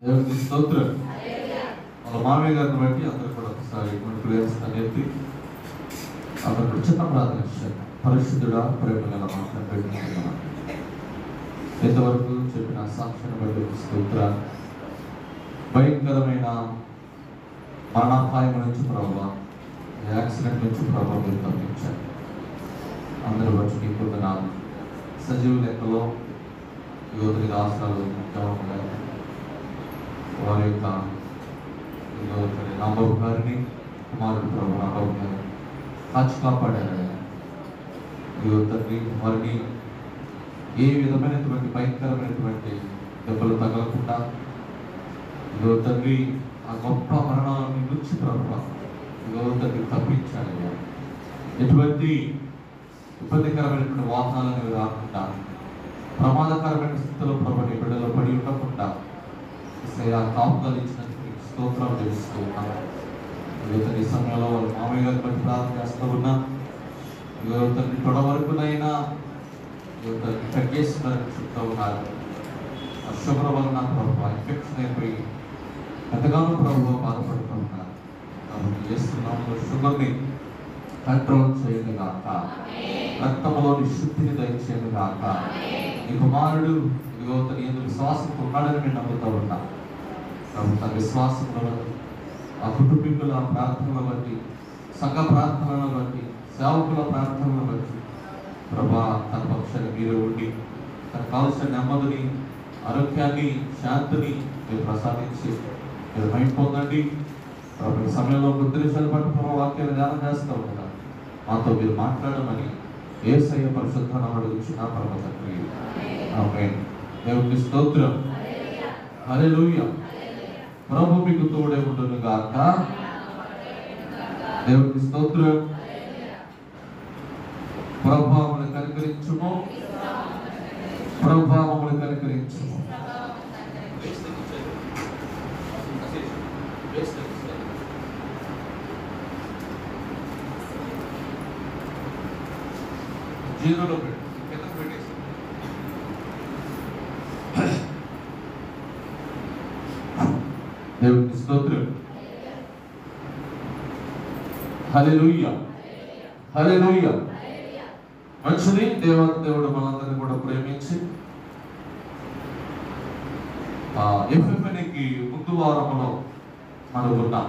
దేవునికి స్తోత్రం. వాళ్ళ మామయ్య గారిని బట్టి అందరూ కూడా ఒకసారి ప్రేమిస్తాను ఎత్తి అందరూ చిన్న ప్రార్థన చేశారు. పరిశుద్ధుడా, ప్రేమ గల మాట్లాడుతున్నాను. ఇంతవరకు చెప్పిన సాక్ష్యాన్ని బట్టి స్తోత్రాలు. భయంకరమైన మరణాపాయం నుంచి ప్రభావ, యాక్సిడెంట్ నుంచి ప్రభావ మీరు తప్పించారు. అందరూ బట్టి నీకు వందనాలు. సజీవ లెక్కలో యువతని రాష్ట్రాలు ముఖ్యమంత్రి వారి యొక్క నాబాబు గారిని, కుమారుడు ప్రభు నాబాబు గారిని కాచి కాపాడారు. యువతని వారిని ఏ విధమైనటువంటి భయంకరమైనటువంటి దెబ్బలు తగలకుండా యువతని ఆ గొప్ప మరణాన్ని నుంచి ప్రభు యువతని తప్పించాలి. ఎటువంటి ఇబ్బందికరమైనటువంటి వాహనాలను రాకుండా, ప్రమాదకరమైన స్థితిలో ప్రభుని బిడ్డలో పడి ఉండకుండా కాపుగాలు ఇచ్చినందుకు స్తోత్రాలు తెలుస్తూ ఉన్నాను. యువతని సమయంలో వాళ్ళ మామయ్య గారి బట్టి ప్రార్థన చేస్తూ ఉన్నా. యువతని తొడ వరకునైనా యువతని తగ్గేస్తున్నారని చెప్తూ ఉన్నారు. ఆ షుగర్ వలన ప్రభు ఇన్ఫెక్షన్ అయిపోయి ఎంతగానో ప్రభు బాధపడుతూ ఉన్నారు. కాబట్టి చేస్తున్నాము, షుగర్ని కంట్రోల్ చేయను గాక, రక్తంలోని శుద్ధిని దయచేయను గాక. ఈ కుమారుడు యువతని ఎందుకు విశ్వాసంతో ఉన్నాడని నేను నమ్ముతూ ఉన్నా. తన విశ్వాసంలో ఆ కుటుంబీకుల ప్రార్థనలు బట్టి, సంఘ ప్రార్థనలను బట్టి, సేవకుల ప్రార్థనలను బట్టి ప్రభా తన పక్షాన్ని మీరు ఉండి తనకు కావలసిన నెమ్మదిని, ఆరోగ్యాన్ని, శాంతిని మీరు ప్రసాదించి మీరు మైండ్ పొందండి. ప్రభు సమయంలో కొద్ది నిమిషాలు బట్టి ప్రభు వాక్యాన్ని ధ్యానం చేస్తూ ఉంటారు. మాతో మీరు మాట్లాడమని యేసయ్య పరిశుద్ధ నామములో అడుగుచున్నా పరమ తండ్రి, ఆమేన్. దేవునికి స్తోత్రం. హల్లెలూయా. ప్రభు మీకు తోడే ఉండును గాక. దేవునికి స్తోత్రం. ప్రభావమును కనికరించుము, ప్రభావమును కనికరించుము. జీరోలో పెట్టు, కిందకు పెట్టేసి. దేవునికి స్తోత్రం. హల్లెలూయా, హల్లెలూయా. మంచిది. దేవుడు మనందరినీ కూడా ప్రేమించి ఎఫ్ఎఫ్ఎన్కి ముందు వారంలో మనం ఉన్నాం.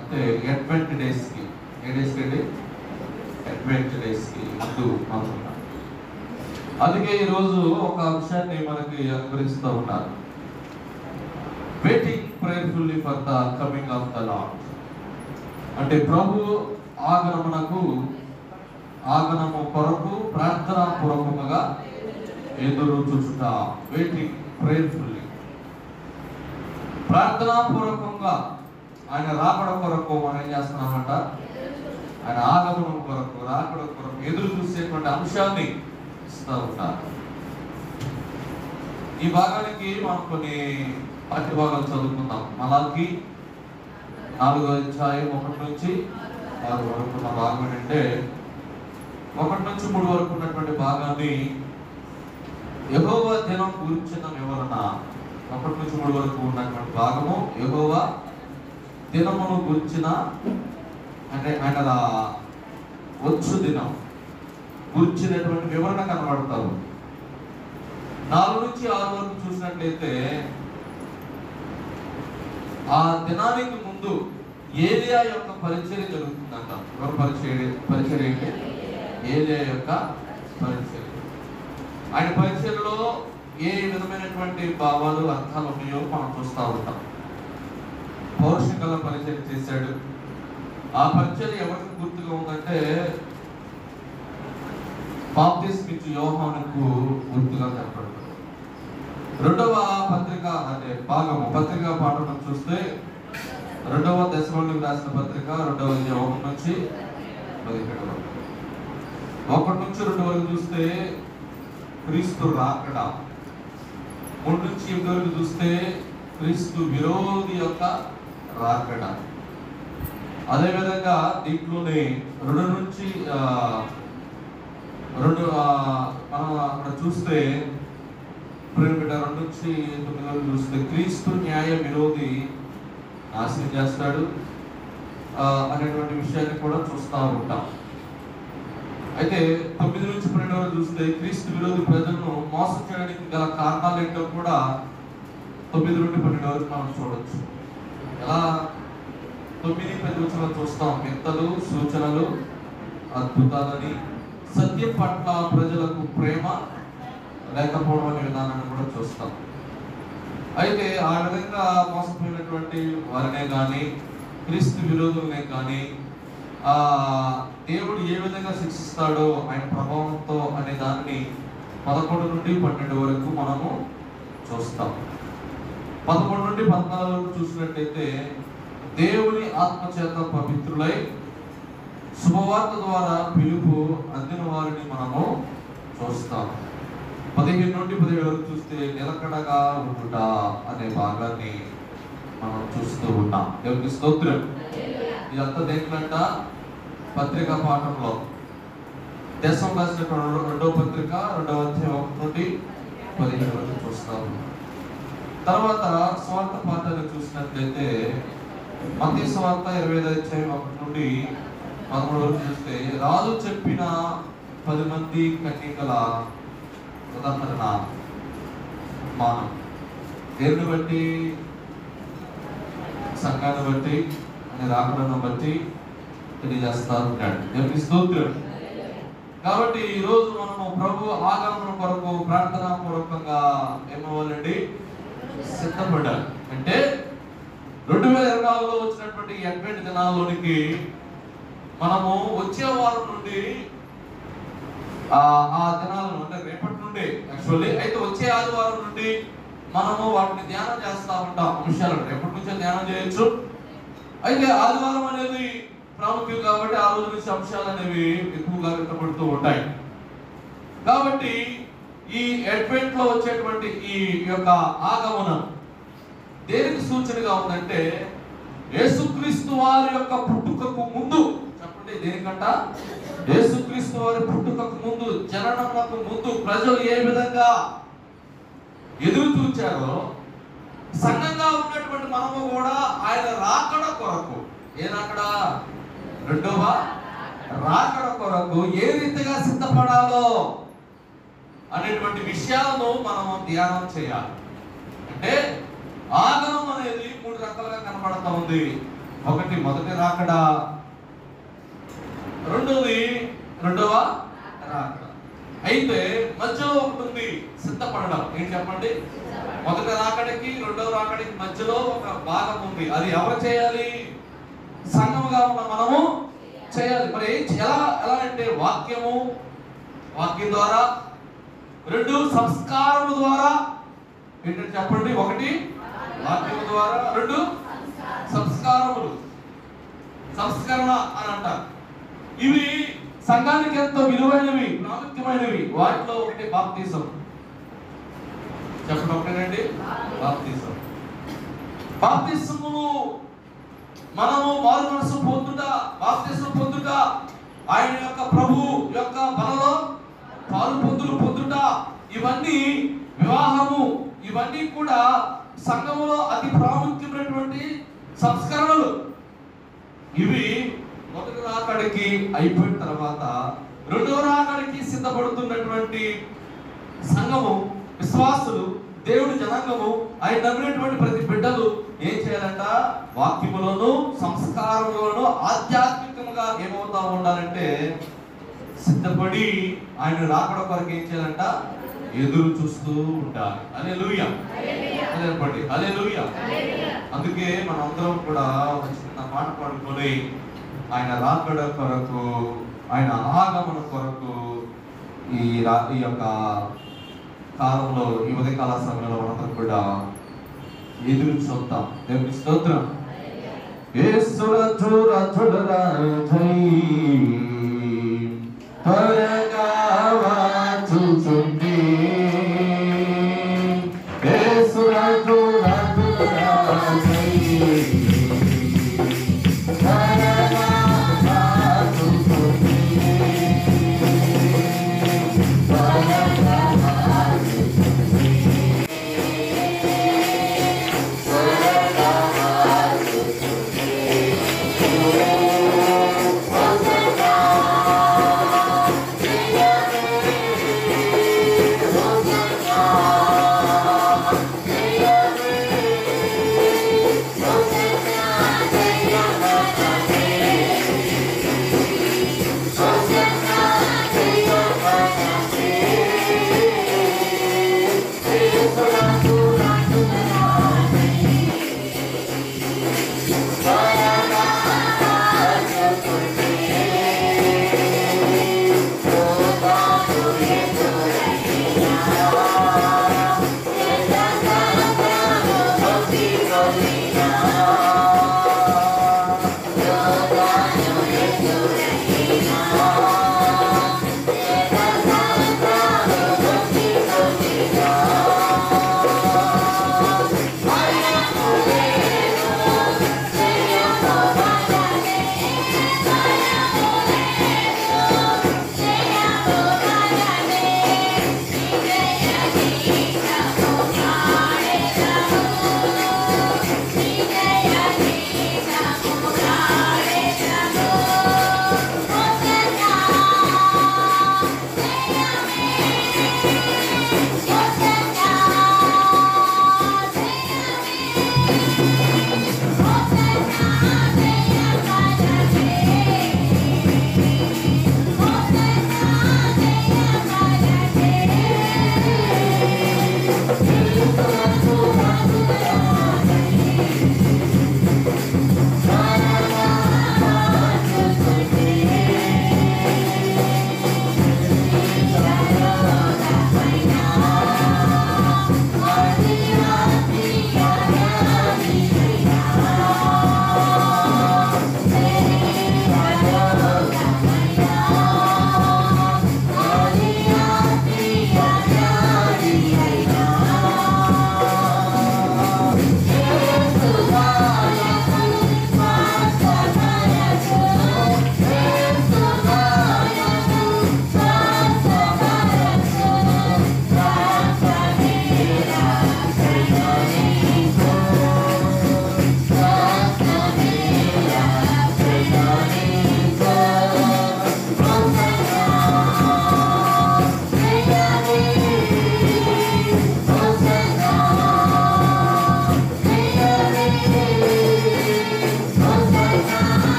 అంటే అడ్వెంట్ డేస్కి, ఏ డేస్కి అండి? అడ్వెంట్ డేస్కి ముందు మనం ఉన్నాం. అందుకే ఈరోజు ఒక అంశాన్ని మనకి అనుకరిస్తూ ఉన్నారు. Waiting prayerfully for the coming of the lord. అంటే ప్రభు ఆగమనము కొరకు ప్రార్థనా పూర్వకముగా ఎదురు చూచుట. వెయిటింగ్ ప్రేయర్ఫుల్లీ, ప్రార్థనా పూర్వకంగా ఆయన రాకడ కొరకు మనం ఏం చేస్తున్నామంట? ఆయన ఆగమనం కొరకు, రాకడ కొరకు ఎదురు చూసేటువంటి అంశాన్ని ఇస్తూ ఉంటారు. ఈ భాగానికి మనం కొన్ని పాఠ్యభాగాలు చదువుకుందాం. మలాకి 4వ అధ్యాయం 1 నుంచి 6 వరకు ఉన్న భాగం అంటే 1 నుంచి 3 వరకు ఉన్నటువంటి భాగాన్ని యెహోవా దినం గురించిన వివరణ. 1 నుంచి 3 వరకు ఉన్నటువంటి భాగము యెహోవా దినమును గురించిన, అంటే ఆయన వచ్చు దినం గురించినటువంటి వివరణ కనబడతారు. 4 నుంచి 6 వరకు చూసినట్లయితే ఆ దినానికి ముందు ఏలియా యొక్క పరిచర్య జరుగుతుందంట. ఎవరు పరిచర్య ఏంటి? ఏలియా యొక్క పరిచర్య. ఆయన పరిచర్యలో ఏ విధమైనటువంటి భావాలు, అర్థాలు ఉన్నాయో మనం చూస్తూ ఉంటాం. పౌరుషికల పరిచర్య చేశాడు. ఆ పరిచర్య ఎవరికి గుర్తుగా ఉందంటే బాప్తిస్మిచ్చు యోహానుకు గుర్తుగా కనపడుతుంది. 2వ పత్రిక అంటే భాగము, పత్రికా పాఠం చూస్తే 2వ దశలోనికి రాసిన పత్రిక 2వ అధ్యాయం 1 నుంచి 17 వరకు. 1 నుంచి 2 వరకు చూస్తే క్రీస్తు రాకడ. 3 నుంచి 8 వరకు చూస్తే క్రీస్తు విరోధి యొక్క రాకడ. అదేవిధంగా దీంట్లోనే 2 నుంచి మనం అక్కడ చూస్తే ప్రేమిట 2-9 చూస్తే క్రీస్తు న్యాయ విరోధి నాశనం చేస్తాడు అనేటువంటి విషయాన్ని కూడా చూస్తూ ఉంటాం. అయితే 9-12 చూస్తే క్రీస్తు విరోధి ప్రజలను మోసం చేయడానికి గల కారణాలు ఏంటో కూడా 9-12 మనం చూడొచ్చు. ఎలా 9-10 చూస్తాం. వింతలు, సూచనలు, అద్భుతాలని, సత్యం పట్ల ప్రజలకు ప్రేమ లేకపోవడం అనే విధానాన్ని కూడా చూస్తాం. అయితే ఆ విధంగా మోసపోయినటువంటి వారినే కానీ, క్రీస్తు విరోధులనే కానీ దేవుడు ఏ విధంగా శిక్షిస్తాడో ఆయన ప్రభావంతో అనే దాన్ని 11-12 వరకు మనము చూస్తాం. 11-14 వరకు చూసినట్లయితే దేవుని ఆత్మచేత పవిత్రులై శుభవార్త ద్వారా పిలుపు అందిన వారిని మనము చూస్తాం. 15-17 వరకు చూస్తే నిలకడగా ఉండుట అనే భాగాన్ని మనం చూస్తూ ఉన్నాం. దేవునికి స్తోత్రం. ఇదంతా దేనికంట? పత్రికా పాఠంలో దేశం రాసిన 2వ పత్రిక 2వ అధ్యాయం 1-15 వరకు చూస్తాము. తర్వాత స్వార్థ పాఠాలు చూసినట్లయితే మత్తయి సువార్త 25వ అధ్యాయం 1-13 వరకు చూస్తే రాజు చెప్పిన 10 మంది కన్యకల ఉదాహరణ మానం దేన్ని బట్టి? సంఘాన్ని బట్టి, అని రాకడను బట్టి తెలియజేస్తా ఉంటాడు. దేవునికి స్తోత్రం. కాబట్టి ఈరోజు మనము ప్రభు ఆగమన కొరకు ప్రార్థనా పూర్వకంగా ఏమవ్వాలండి? సిద్ధపడాలి. అంటే 2024లో వచ్చినటువంటి అడ్వెంట్ దినాల్లోనికి మనము వచ్చే వారం నుండి ఆ దినాలను, అంటే రేపటి నుండి యాక్చువల్లీ అయితే వచ్చే ఆదివారం నుండి మనము వాటిని ధ్యానం చేస్తూ ఉంటాం. అంశాలను రేపటి నుంచే ధ్యానం చేయొచ్చు. అయితే ఆదివారం అనేది ప్రాముఖ్యం కాబట్టి ఆ రోజు నుంచి అంశాలు అనేవి ఎక్కువగా వ్యక్తపడుతూ ఉంటాయి. కాబట్టి ఈ అడ్వెంట్ లో వచ్చేటువంటి ఈ యొక్క ఆగమనం దేనికి సూచనగా ఉందంటే యేసుక్రీస్తు వారి యొక్క పుట్టుకకు ముందు. చెప్పండి, దేనికంట? యేసుక్రీస్తు వారి పుట్టుకకు ముందు, జననమునకు ముందు ప్రజలు ఏ విధంగా ఎదురు చూచారో సంఘంగా ఉన్నటువంటి మనము కూడా ఆయన రాకడ కొరకు, ఏ రాకడ? రెండవ రాకడ కొరకు ఏ రీతిగా సిద్ధపడాలో అనేటువంటి విషయాలను మనము ధ్యానం చేయాలి. అంటే ఆగమనం అనేది 3 రకాలుగా కనబడతా ఉంది. ఒకటి మొదటి రాకడ, రెండోది రెండవ రాకడ. అయితే మధ్యలో ఒకటి ఉంది, సిద్ధపడడం. ఏంటి చెప్పండి? మొదటి రాకడికి రెండవ రాకడికి మధ్యలో ఒక భాగం ఉంది. అది ఎవరు చేయాలి? సంఘముగా ఉన్న మనము చేయాలి. మరి ఎలా అంటే వాక్యం ద్వారా, 2 సంస్కారము ద్వారా. ఏంటంటే చెప్పండి? 1 వాక్యము ద్వారా, 2 సంస్కారములు, సంస్కరణ అని అంటారు. ఇవి సంఘానికి ఎంతో విలువైనవి, ప్రాముఖ్యమైనవి. వాటిలో ఒకటి బాప్తిజం. చెప్పండి, ఒకటేనండి బాప్తిజం. బాప్తిజమును మనము మారు మనసు పొందుట, బాప్తిజం పొందుట, ఆయన యొక్క ప్రభు యొక్క బలలో పాలు పొందుట, ఇవన్నీ వివాహము, ఇవన్నీ కూడా సంఘములో అతి ప్రాముఖ్యమైనటువంటి సంస్కరణలు. ఇవి మొదటి రాకడికి అయిపోయిన తర్వాత రెండవ రాకడికి సిద్ధపడుతున్నటువంటి సంఘము, విశ్వాసులు, దేవుడి జనాంగము, ఆయన నమ్మినటువంటి ప్రతి బిడ్డలు ఏం చేయాలంట? వాక్యములోను సంస్కారములోను ఆధ్యాత్మికంగా ఏమవుతా ఉండాలంటే సిద్ధపడి ఆయన రాకడ కొరకు ఏం చేయాలంట? ఎదురు చూస్తూ ఉండాలి. హల్లెలూయా, హల్లెలూయా. అందుకే మనందరం కూడా ఒక చిన్న పాట పాడుకొని ఆయన రాకడ కొరకు, ఆయన ఆగమన కొరకు ఈ యొక్క కాలంలో, ఈ ఉదయకాల సమయంలో మనందరం కూడా ఎదురు చూద్దాం. దేవునికి స్తోత్రం. త్వరగా వచ్చుచుండి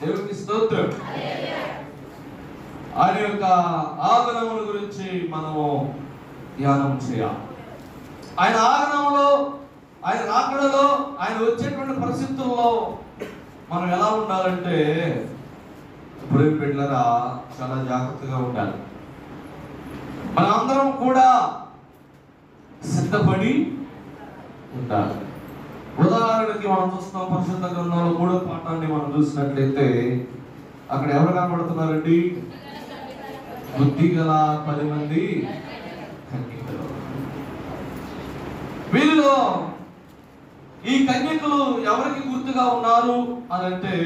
దేవునికి స్తోత్రం. ఆయన యొక్క ఆగమనముల గురించి మనము ధ్యానం చేయాలి. ఆయన ఆగమనంలో, ఆయన రాకడలో, ఆయన వచ్చేటువంటి పరిస్థితుల్లో మనం ఎలా ఉండాలంటే, ఇప్పుడు బిడ్డలారా చాలా జాగ్రత్తగా ఉండాలి. మన అందరం కూడా సిద్ధపడి ఉండాలి. ఉదాహరణకి మనం చూస్తున్నాం, పరిశుద్ధ గ్రంథంలో 3వ పాఠాన్ని మనం చూసినట్లయితే అక్కడ ఎవరు కనబడుతున్నారండి? బుద్ధి గల 10 మంది కన్యకలు. వీరిలో ఈ కన్యకలు ఎవరికి గుర్తుగా ఉన్నారు అని అంటే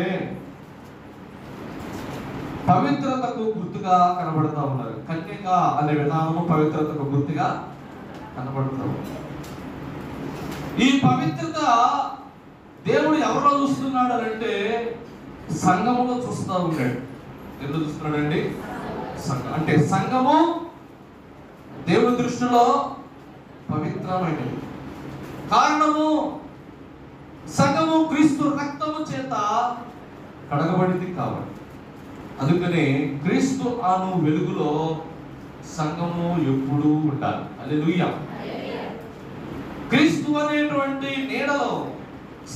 పవిత్రతకు గుర్తుగా కనబడుతూ ఉన్నారు. కన్యక అనే విధానము పవిత్రతకు గుర్తుగా కనబడుతూ ఉన్నారు. ఈ పవిత్రత దేవుడు ఎవరో చూస్తున్నాడు అని అంటే సంఘములో చూస్తూ ఉన్నాడు. ఎందుకు చూస్తున్నాడండి? సంఘం అంటే సంఘము దేవుని దృష్టిలో పవిత్రమైనది. కారణము సంఘము క్రీస్తు రక్తము చేత కడగబడింది కాబట్టి. అందుకనే క్రీస్తు అను వెలుగులో సంఘము ఎప్పుడూ ఉండాలి. హల్లెలూయా. క్రీస్తు అనేటువంటి నీడలో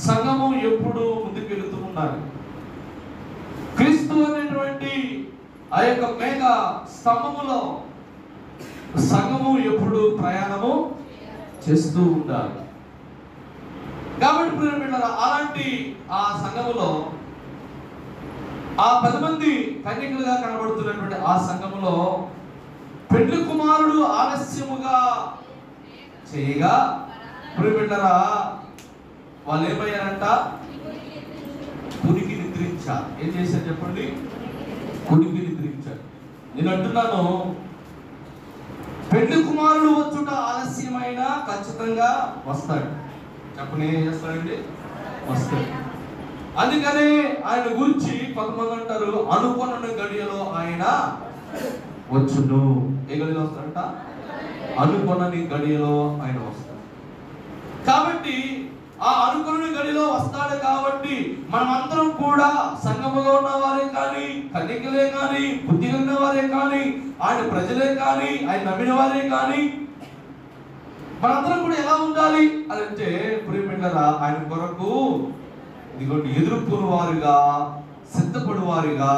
సంఘము ఎప్పుడు ముందుకెళ్తూ ఉండాలి. క్రీస్తు అనేటువంటి ఆ యొక్క మేఘ స్తంభములో సంఘము ఎప్పుడు ప్రయాణము చేస్తూ ఉండాలి. కాబట్టి ప్రియమైన అలాంటి ఆ సంఘములో ఆ 10 మంది కన్యకలుగా కనబడుతున్నటువంటి ఆ సంఘములో పెండ్లి కుమారుడు ఆలస్యముగా చేయగా ప్రియమిట్లరా వాళ్ళు ఏమయ్యారంట? కునికి నిద్రించారు. ఏం చేశారు చెప్పండి? కునికి నిద్రించారు. నేను అంటున్నాను, పెండ్లి కుమారుడు వచ్చుట ఆలస్యమైనా ఖచ్చితంగా వస్తాడు. చెప్పండి, ఏం చేస్తాడండి? వస్తాడు. అందుకనే ఆయన గురించి కొంతమంది అంటారు, అనుకున్న గడియలో ఆయన వచ్చును. ఏ గడియలో వస్తాడంట? అనుకున్నని గడియలో ఆయన వస్తాడు. కాబట్టి ఆ అనుకున్న గడిలో వస్తాడు. కాబట్టి మనమందరం కూడా సంఘములో ఉన్న వారే కానీ, కన్యకలే కానీ, బుద్ధి ఉన్న వారే కానీ, ఆయన ప్రజలే కానీ, ఆయన నమ్మిన వారే కానీ మనందరం కూడా ఎలా ఉండాలి అని అంటే ప్రియమిట్లరా ఆయన కొరకు ఇదిగోండి ఎదుర్కొన్న వారిగా, సిద్ధపడు వారిగా,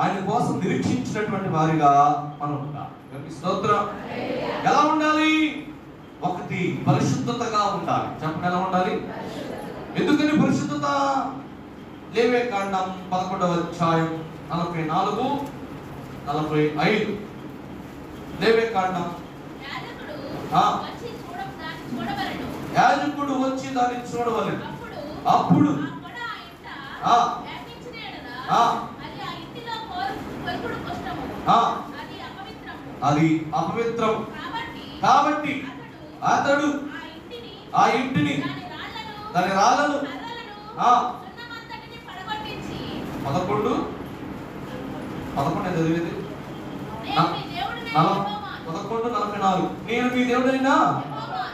ఆయన కోసం నిరీక్షించినటువంటి వారిగా మనం ఉండాలి. స్తోత్రం. ఎలా ఉండాలి? ఒకటి, పరిశుద్ధతగా ఉండాలి. చెప్పండి, ఎలా ఉండాలి? ఎందుకని పరిశుద్ధత? లేవియకాండం 11వ అధ్యాయం 44, 45. లేవియకాండం యాజకుడు వచ్చి దాన్ని చూడవలెను. అప్పుడు అది అపవిత్రం. కాబట్టి అతడు ఆ ఇంటిని, దాని రాళ్ళను 11 చదివేది 11:44. నేను మీ దేవుడైనా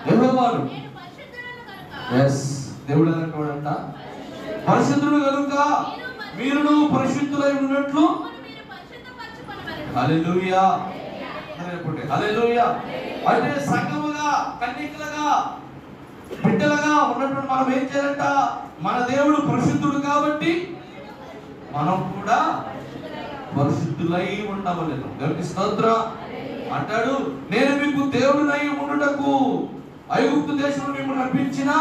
యెహోవాను. దేవుడు అంటాడంట, పరిశుద్ధుడు కనుక మీరును పరిశుద్ధులై ఉన్నట్లు. హల్లెలూయా, హల్లెలూయా. అంటే సంఘముగా, కన్యకలుగా, బిడ్డలుగా ఉన్నటువంటి మనం ఏం చేయాలంట? మన దేవుడు పరిశుద్ధుడు కాబట్టి మనం కూడా పరిశుద్ధులై ఉండవలెను. దేవునికి స్తోత్రం. అంటాడు, నేను మీకు దేవుడినై ఉండుటకు ఐగుప్తు దేశంలో మిమ్మల్ని రప్పించిన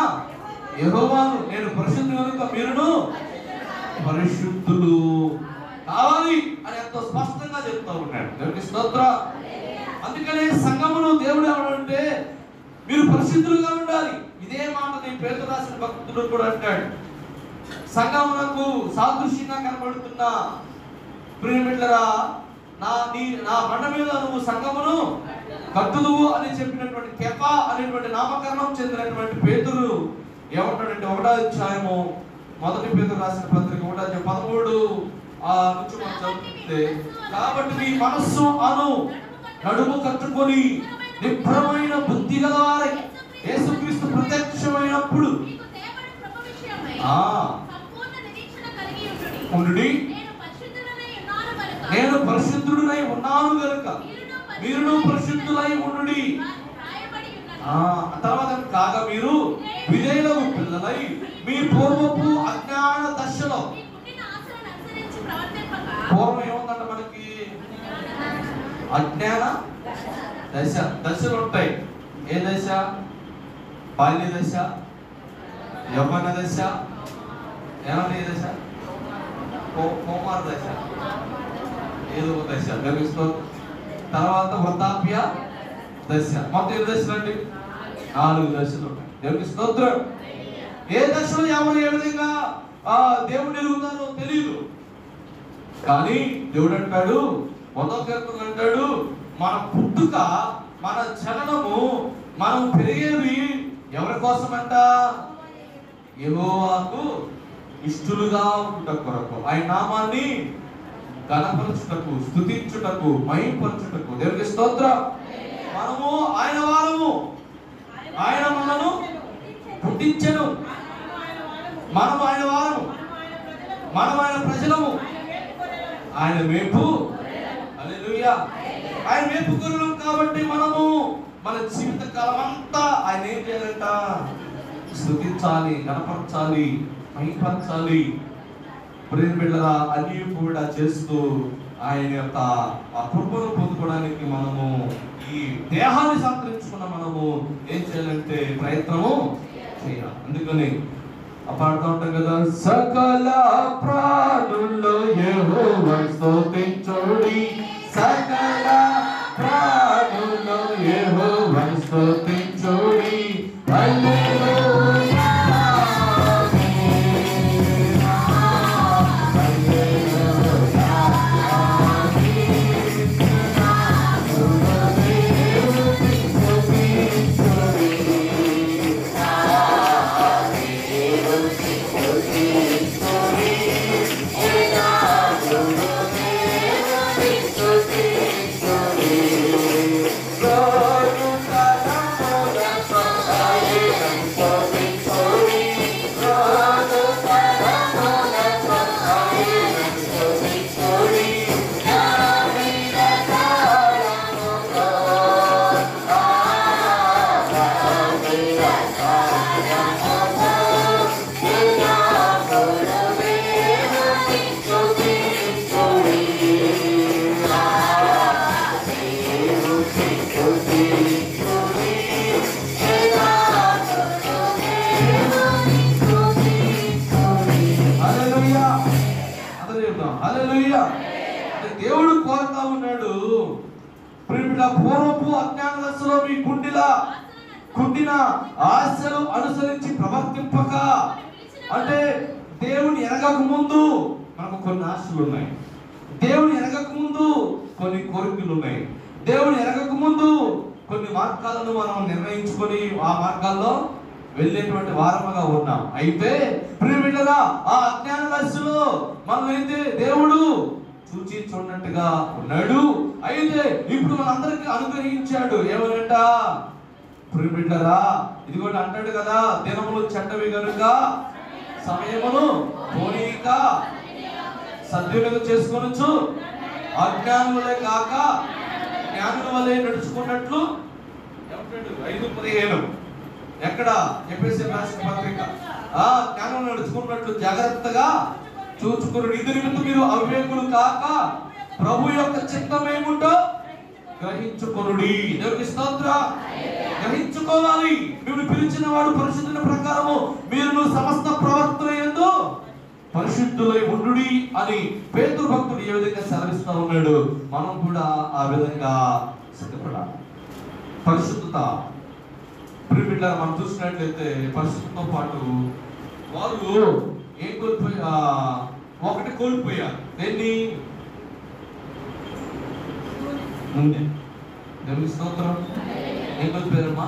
యెహోవాను. నేను పరిశుద్ధుడు కనుక మీరును పరిశుద్ధులు కావాలి అని ఎంతో స్పష్టంగా చెప్తూ ఉన్నాడు. దేవునికి స్తోత్రం. అందుకనే సంఘమును దేవుడు ఏమంటే మీరు పరిశుద్ధులుగా ఉండాలి. ఇదే మాట నేను పేతురు రాసిన భక్తుడు కూడా అంటాడు. సంఘమునకు సాదృశ్యంగా కనబడుతున్న ప్రియమిట్లరా, నా బండ మీద నువ్వు సంఘమును కట్టుదువు అని చెప్పినటువంటి కెఫా అనేటువంటి నామకరణం చెందినటువంటి పేతురు ఏమంటాడంటే 1వ అధ్యాయము 1 పేతురు రాసిన పత్రిక 1వ అధ్యాయం 13 నుంచి మనం చదివితే, కాబట్టి మీ మనస్సు అను నడుము కట్టుకొని నిబ్బరమైన బుద్ధి గలవారై యేసుక్రీస్తు ప్రత్యక్షమైనప్పుడు ఉండుడి. నేను పరిశుద్ధుడనై ఉన్నాను గనుక మీరును పరిశుద్ధులై ఉండుడి. తర్వాత కాగా మీరు విధేయులకు పిల్లలై మీ పూర్వపు అజ్ఞాన దశలో, పూర్వం ఏముందంట మనకి? అజ్ఞాన దశలు ఉంటాయి. ఏ దశ? బాల్య దశ, యవ్వన దశ, ఏమన్నా దశ, కోమార దశ, ఏదో దశ గర్విస్తూ, తర్వాత వృద్ధాప్య దశ. మొత్తం 7 దశలు అండి, 4 దశలు ఉంటాయి. దేవునికి స్తోత్రం. ఏ దశలో ఎవరు ఏ విధంగా దేవుడు ఎరుగుతారో తెలియదు. కానీ దేవుడు అంటాడు, 1వ కీర్తన అంటాడు, మన పుట్టుక, మన జననము, మనం పెరిగేవి ఎవరి కోసమంట? యెహోవాకు ఇష్టలుగా ఉండుట కొరకు, ఆయన నామాన్ని ఘనపరచుటకు, స్తుతించుటకు, మహిమపరచుటకు. దేవునికి స్తోత్రం. మనము ఆయన వారము, ఆయన మనను పుట్టించెను, మనం ఆయన వారము, మనం ఆయన ప్రజలము, ఆయన మేపు. హల్లెలూయా. ఆయన మేపు గొర్రెలం కాబట్టి మనము మన జీవిత కాలం అంతా ఆయన ఏం చేయాలంట? చేయాలంట? స్తుతించాలి, గణపరచాలి, మహిమపరచాలి. ప్రేమ బిడ్డలా అన్నీ కూడా చేస్తూ ఆయన యొక్క ఆ కృపను పొందుకోవడానికి మనము ఈ దేహాన్ని సంతరించుకున్న మనము ఏం చేయాలంటే ప్రయత్నము చేయాలి. అందుకని పాడుతూ ఉంటాం కదా, సకల ప్రాణుల్లో యెహోవాను స్తుతించుడి, సకల ప్రాణుల్లో యెహోవాను స్తుతించుడి, హల్లెలూయా. దేవుడు కోరుతా ఉన్నాడు, పూర్వపు అజ్ఞాన దశలో మీ కుండిన ఆశలు అనుసరించి ప్రవర్తింపక. అంటే దేవుని ఎరగక ముందు మనకు కొన్ని ఆశలు ఉన్నాయి, దేవుని ఎరగక ముందు కొన్ని కోరికలు ఉన్నాయి, దేవుని ఎరగక ముందు కొన్ని మార్గాలను మనం నిర్ణయించుకొని ఆ మార్గాల్లో వెళ్ళేటువంటి వారముగా ఉన్నాం. అయితే ప్రియమిత్రులారా, ఆ అజ్ఞాన దశలో మనం అయితే దేవుడు చూచి చూడనట్టుగా ఉన్నాడు. అయితే ఇప్పుడు మనందరికీ అనుగ్రహించాడు. ఏమనంట? ప్రియమిత్రులారా, ఇది కూడా అంటాడు కదా, దినములు చెడ్డవి గనుక సమయమును పోనీక సద్వినియోగం చేసుకొనొచ్చు, అజ్ఞానులే కాక జ్ఞానుల వలె నడుచుకున్నట్లు. 5:15 ఎక్కడ? ఎఫెసీయులకు రాసిన పత్రిక. జ్ఞానం నడుచుకున్నట్లు జాగ్రత్తగా చూచుకుని, ఇది నిమిత్తం మీరు అవివేకులు కాక ప్రభు యొక్క చిత్తం ఏముంటో గ్రహించుకొనుడి. దేవునికి స్తోత్రం. గ్రహించుకోవాలి. మీరు పిలిచిన వాడు పరిశుద్ధుల ప్రకారము మీరు సమస్త ప్రవర్తన యందు పరిశుద్ధులై ఉండుడి అని పేతురు భక్తుడు ఏ విధంగా సెలవిస్తా ఉన్నాడు. మనం కూడా ఆ విధంగా సిద్ధపడాలి. పరిశుద్ధత ప్రియమిత్రులారా, మనం చూసినట్లయితే పరిశుద్ధతో పాటు వారు ఏం ఒకటి కోల్పోయారు. దేన్ని? నూనె. దేవుని స్తోత్రం. ఏం కోల్పోయారమ్మా?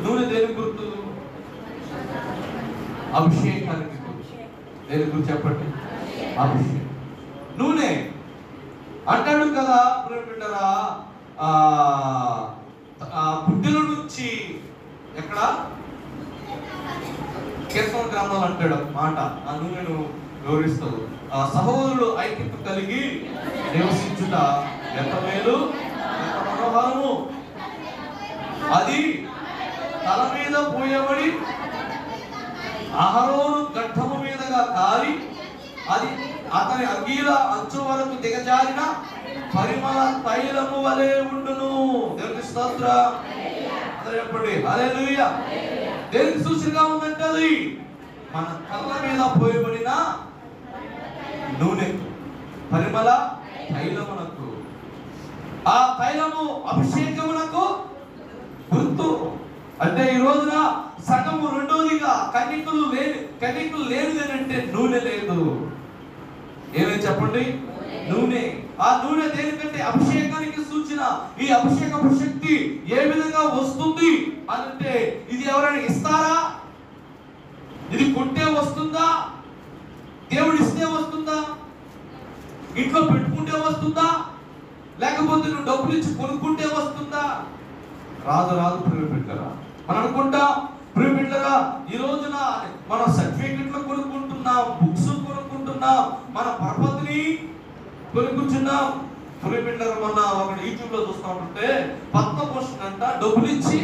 నూనె దేని గుర్తు? అభిషేకానికి గుర్తు. దేని గురించి చెప్పండి? అభిషేకం. నూనె అంటాడు కదా ప్రియమిత్రులారా, బుడ్డిల నుంచి ఎక్కడ? కీర్తన గ్రంథంలో అంటాడు మాట, ఆ నూనెను వివరిస్తూ, సహోదరుడు ఐక్యత కలిగి నివసించుట ఎంత మేలు, ఎంత మనోహరము. అది తల మీద పోయబడి అహరోను గడ్డము మీదగా కాలి అది అతని అంగీల అంచు వరకు దిగజారిన పరిమళ తైలము వలె ఉండును. దేవునికి స్తోత్రం. చెప్పండి హల్లెలూయా. దేనికి సూచనగా ఉందంటే అది మన కళ్ళ మీద పోయబడిన నూనె, పరిమళ తైలమునకు. ఆ తైలము అభిషేకమునకు గుర్తు. అంటే ఈ రోజున సగము రెండోదిగా కన్నికలు లేనిదేనంటే నూనె లేదు. ఏమేమి చెప్పండి? నూనె. ఆ నూనె దేనికంటే అభిషేకానికి సూచన. ఈ అభిషేకపు శక్తి ఏ విధంగా వస్తుంది అంటే, ఇది ఎవరైనా ఇస్తారా? ఇది కొట్టే వస్తుందా? దేవుడు ఇస్తే వస్తుందా? ఇంట్లో పెట్టుకుంటే వస్తుందా? లేకపోతే నువ్వు డబ్బులు ఇచ్చి కొనుక్కుంటే వస్తుందా? రాదు ప్రియమిత్రులారా. మనం అనుకుంటాం ప్రియమిత్రులారా, ఈ రోజున మనం సర్టిఫికెట్లు కొనుక్కుంటున్నాం, బుక్స్ కొనుక్కుంటున్నాం, మన పరపతిని కొనుక్కుంటున్నాం. ప్రియమిత్రులారా, మొన్న ఒక యూట్యూబ్ లో చూస్తూ ఉంటుంటే పద్మ భూషణ్ అంట డబ్బులు ఇచ్చి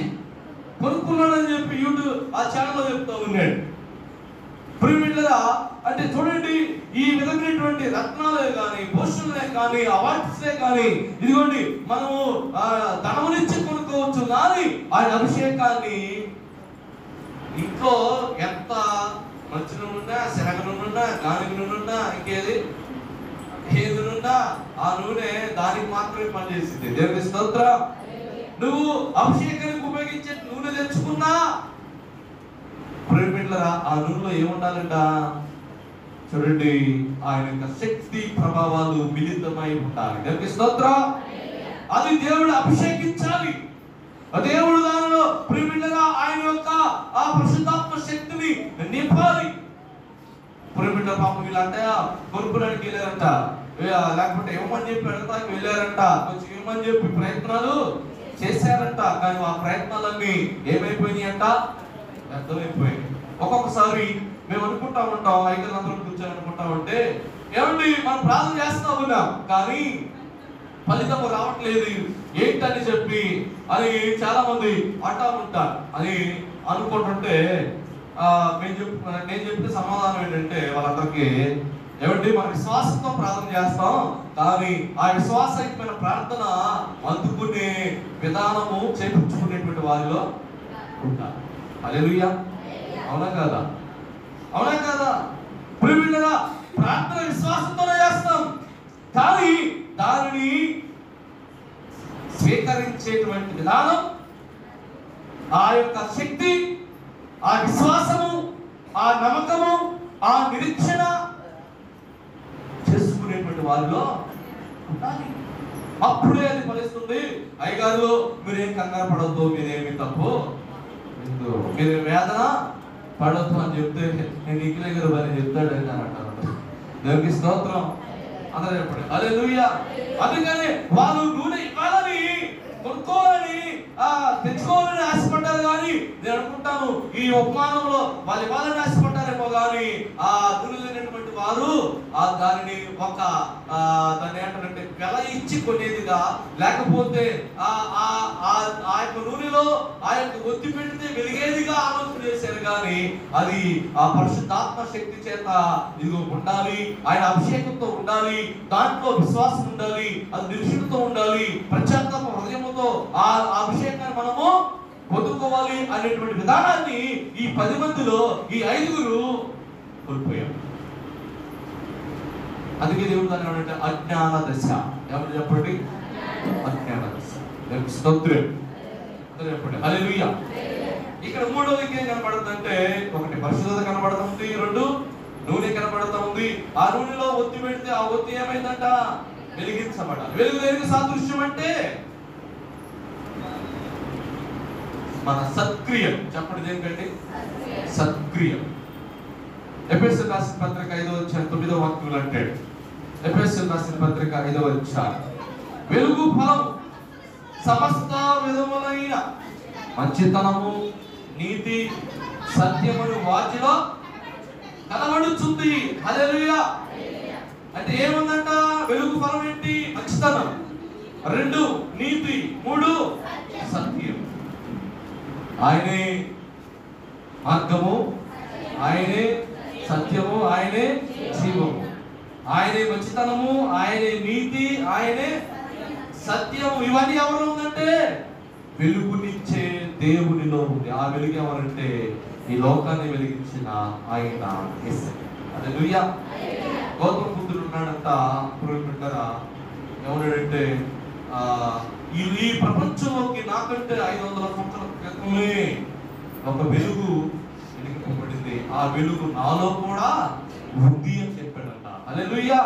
కొనుక్కున్నాడని చెప్పి యూట్యూబ్ ఆ ఛానల్లో చెప్తా ఉన్నాడు. ప్రియమిత్రులారా, అంటే చూడండి, ఈ విధమైనటువంటి రత్నాలే కానీ, భూషణలే కానీ, అవార్డ్సే కానీ, ఇదిగోండి మనము ధనమునిచ్చి కొనుక్కోవచ్చు, కానీ ఆయన అభిషేకాన్ని ఇంట్లో ఎంత మంచి నూనె, శనగ నూనె, గానుగ నూనె, ఇంకేది ఏది నూనె, ఆ నూనె దానికి మాత్రమే పనిచేసింది. దేవుని స్తోత్రం. నువ్వు అభిషేకానికి ఉపయోగించే నూనె తెచ్చుకున్నా ప్రియమిత్రులారా, ఆ నూనెలో ఏముండాలంట? చూడండి, ఆయన యొక్క శక్తి ప్రభావాలు మిళితమై ఉండాలి. దేవుని స్తోత్రం. అది దేవుడు అభిషేకించాలి. దేవుడు దానిలో ప్రియమిత్రులారా ఆయన యొక్క ఆ పరిశుద్ధాత్మ శక్తిని నింపాలి. ప్రియమిత్రుల పాపం వీళ్ళంటే కొనుక్కోడానికి వెళ్ళారంట, లేకపోతే ఏమని చెప్పి అడగడానికి వెళ్ళారంట, కొంచెం ఏమని చెప్పి ప్రయత్నాలు చేశారంట. కానీ ఆ ప్రయత్నాలన్నీ ఏమైపోయినాయి అంట? వ్యర్థమైపోయాయి. ఒక్కొక్కసారి మేము అనుకుంటా ఉంటాం, ఐదులందరూ కూర్చొని అనుకుంటా ఉంటే, ఏమండి మనం ప్రార్థన చేస్తా ఉన్నాం కానీ ఫలితము రావట్లేదు ఏంటని చెప్పి అని చాలా మంది అంటా ఉంటారు. అని అనుకుంటుంటే నేను చెప్పిన సమాధానం ఏంటంటే వాళ్ళందరికీ, ఏమండి మన విశ్వాసంతో ప్రార్థన చేస్తాం కానీ ఆ విశ్వాసమైన ప్రార్థన అందుకునే విధానము చేపించుకునేటువంటి వారిలో ఉంటారు. హల్లెలూయా. అవునా కాదా? అవునా కాదా? ప్రియమిత్రులారా, ప్రార్థన విశ్వాసంతోనే చేస్తాం కానీ దానిని స్వీకరించేటువంటి విధానం, ఆ యొక్క శక్తి, ఆ విశ్వాసము, ఆ నమ్మకము, ఆ నిరీక్షణ చేసుకునేటువంటి వారిలో ఉండాలి. అప్పుడే అది ఫలిస్తుంది. అయ్యగారు మీరేం కంగారు పడవద్దు, మీరేమి తప్పు, మీరు వేదన పడవద్దు అని చెప్తే నేను ఇంటి అని చెప్తాడని అంటారు. దేవునికి స్తోత్రం. అందరూ చెప్పండి హల్లెలూయా. అందుకని వాళ్ళు నూనె ఇవ్వాలని, కొనుక్కోవాలని, తెచ్చుకోవాలని ఆశపడ్డారు. కానీ నేను అనుకుంటాను ఈ ఉపమానంలో వాళ్ళు ఇవ్వాలని ఆశపడ్డారేమో కానీ ఆ నూనె లేనటువంటి వారు దానిని ఒక దాన్ని ఏంటంటే వెల ఇచ్చి కొనేదిగా, లేకపోతే ఆ యొక్క నూనెలో ఆ యొక్క ఒత్తి పెడితే వెలిగేదిగా ఆలోచన చేశారు. కానీ అది ఆ పరిశుద్ధాత్మ శక్తి చేత ఇదిగో ఉండాలి, ఆయన అభిషేకంతో ఉండాలి, దాంట్లో విశ్వాసం ఉండాలి, అది నిరీక్షణతో ఉండాలి, ప్రత్యేకత హృదయంతో ఆ అభిషేకాన్ని మనము పొందుకోవాలి అనేటువంటి విధానాన్ని ఈ 10 మందిలో ఈ 5గురు కోల్పోయారు. అందుకే దేవుడు దాన్ని ఏమంటే అజ్ఞాన దశ. ఏమని చెప్పండి? అజ్ఞాన దశ. స్తోత్రం. చెప్పండి హల్లెలూయా. ఇక్కడ మూడోది ఏం కనబడుతుందంటే, ఒకటి పరిశుద్ధత కనబడుతుంది, 2 నూనె కనబడుతూ ఉంది. ఆ నూనెలో ఒత్తి పెడితే ఆ ఒత్తి ఏమైందంట? వెలిగించబడాలి. వెలుగు దేనికి సాదృశ్యం అంటే మన సత్క్రియం. చెప్పండి దేనికండి? సత్క్రియం. ఎఫెసీయులకు రాసిన పత్రిక 5వ అధ్యాయం 9వ వాక్యంలో అంటాడు, ఎఫెసీయులకు రాసిన పత్రిక 5వ అధ్యాయం, వెలుగు ఫలం సమస్త విధములైన మంచితనము, నీతి, సత్యమును వాటిలో కనబడుతుంది. హల్లెలూయా. అంటే ఏముందంట? వెలుగు ఫలం ఏంటి? మంచితనం, 2 నీతి, 3 సత్యం. ఆయనే మార్గము, ఆయనే సత్యము, ఆయనే జీవము, ఆయనే మంచితనము, ఆయనే నీతి, ఆయనే సత్యము. ఇవన్నీ ఎవరు ఉందంటే వెలుగునిచ్చే దేవునిలో ఉంది. ఆ వెలుగు ఎవరంటే ఈ లోకాన్ని వెలిగించిన ఆయన యేసయ్య. హల్లెలూయా. గౌతమ బుద్ధుడు ఉన్నాడంట. పురోహితుడా ఏమన్నాడంటే ఈ ప్రపంచంలోకి నాకంటే 500 సంవత్సరాల క్రితమే ఒక వెలుగు వెలిగింపబడింది, ఆ వెలుగు నాలో కూడా ఉంది అని చెప్పాడంట. హల్లెలూయా.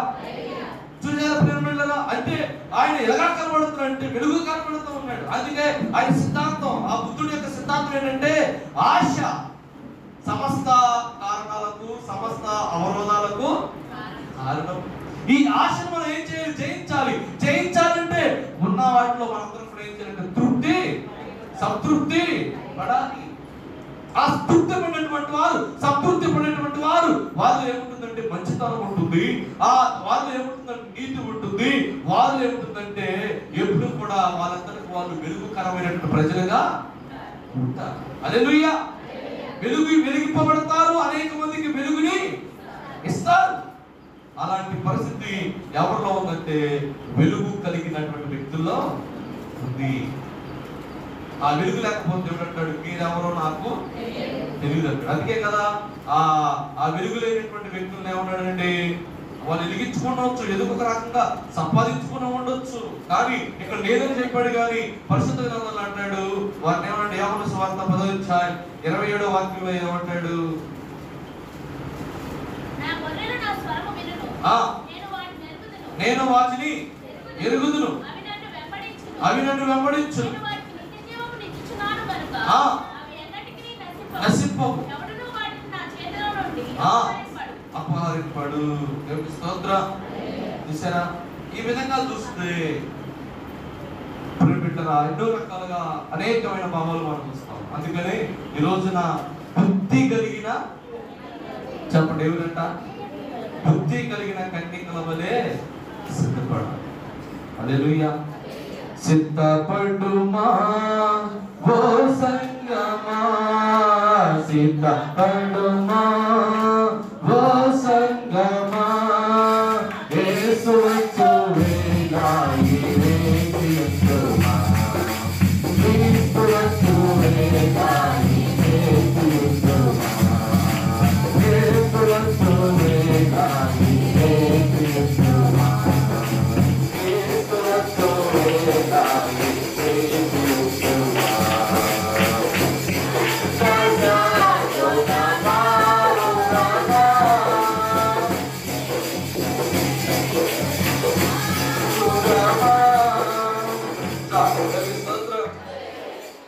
చూసారా? అంటే ఆయన ఎలా కనబడుతున్నాడంటే వెలుగు కనబడుతూ ఉన్నాడు. అందుకే ఆయన సిద్ధాంతం, ఆ బుద్ధుడి యొక్క సిద్ధాంతం ఏంటంటే ఆశ సమస్త కారణాలకు, సమస్త అవరోధాలకు కారణం. ఈ ఆశను మనం ఏం చేయాలి? జయించాలి. జయించాలంటే ఉన్న వాటిలో మనందరం కూడా ఏం చేయాలంటే తృప్తి, సంతృప్తి పడాలి. ఆ తృప్తి పడినటువంటి వారు, సంతృప్తి పడినటువంటి వారు, వాళ్ళు ఏముంటుందంటే మంచితనం ఉంటుంది, వాళ్ళు ఏముంటుందంటే నీతి ఉంటుంది, వాళ్ళు ఏముంటుందంటే ఎప్పుడు కూడా వాళ్ళందరికీ వాళ్ళు వెలుగుకరమైనటువంటి ప్రజలుగా ఉంటారు. హల్లెలూయా. వెలిగింపబడతారు, అనేక మందికి వెలుగుని ఇస్తారు. అలాంటి పరిస్థితి ఎవరిలో ఉందంటే వెలుగు కలిగినటువంటి వ్యక్తుల్లో ఉంది. ఆ వెలుగు లేకపోతే ఏమంటాడు, మీరెవరో నాకు తెలియదు అంటాడు. అందుకే కదా ఆ వెలుగు లేనటువంటి వ్యక్తులను ఏమన్నాడండి, వాళ్ళు వెలిగించుకోవచ్చు, ఏదో ఒక రకంగా సంపాదించుకుని ఉండొచ్చు, కానీ ఇక్కడ లేదని చెప్పాడు. కానీ పరిశుద్ధ గ్రంథంలో అంటాడు, వారిని ఏమన్నాడు, యోహాను సువార్త 10:27 వాక్యంలో ఏమంటాడు, నేను వాటిని ఎరుగుదును, అవి నన్ను వెంబడించు, నశింపవు, అపహరింపడు. దేవునికి స్తోత్రం. చూసారా, ఈ విధంగా చూస్తే బిడ్డరా ఎన్నో రకాలుగా అనేకమైన భావాలు మనం చూస్తాం. అందుకని ఈ రోజున బుద్ధి కలిగిన, చెప్పండి ఎవరంట, బుద్ధి కలిగిన కన్యకల వలె సిద్ధపడాలి. హల్లెలూయా. సిద్ధపడుమా ఓ సంగమా, సిద్ధపడుమా ఓ సంగమా, యేసు వచ్చు వేళాయి వేచిస్తుమా, క్రీస్తు వచ్చు వేళాయి వేచిస్తుమా, యేసు వచ్చు వేళాయి వేచిస్తుమా, క్రీస్తు వచ్చు వేళాయి వేచిస్తుమా.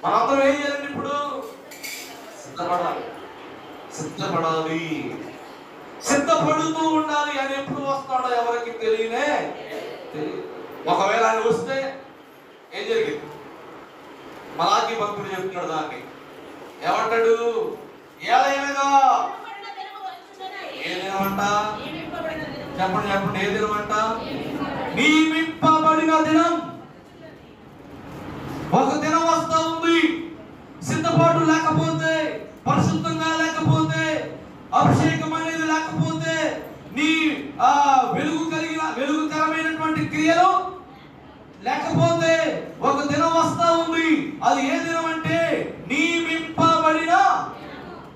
మనందరం ఏం చేయాలండి ఇప్పుడు? సిద్ధపడాలి, సిద్ధపడాలి, సిద్ధపడుతూ ఉండాలి. అని ఎప్పుడు వస్తాడో ఎవరికి తెలియనే తెలియదు. ఒకవేళ ఆయన వస్తే ఏం జరిగింది? మలాకి భక్తుడు చెప్తున్నాడు దాన్ని, ఏమంటాడు, ఏదైనగా ఏ దినమంట, చెప్పండి చెప్పండి, ఏ దినమంట? నియమింపబడిన దినం. ఒక దినం వస్తా ఉంది. సిద్ధపాటు లేకపోతే, పరిశుద్ధంగా లేకపోతే, అభిషేకం అనేది లేకపోతే, నీ వెలుగుకరమైనటువంటి క్రియలు లేకపోతే ఒక దినం వస్తా ఉంది. అది ఏ దినం అంటే నియమింపబడిన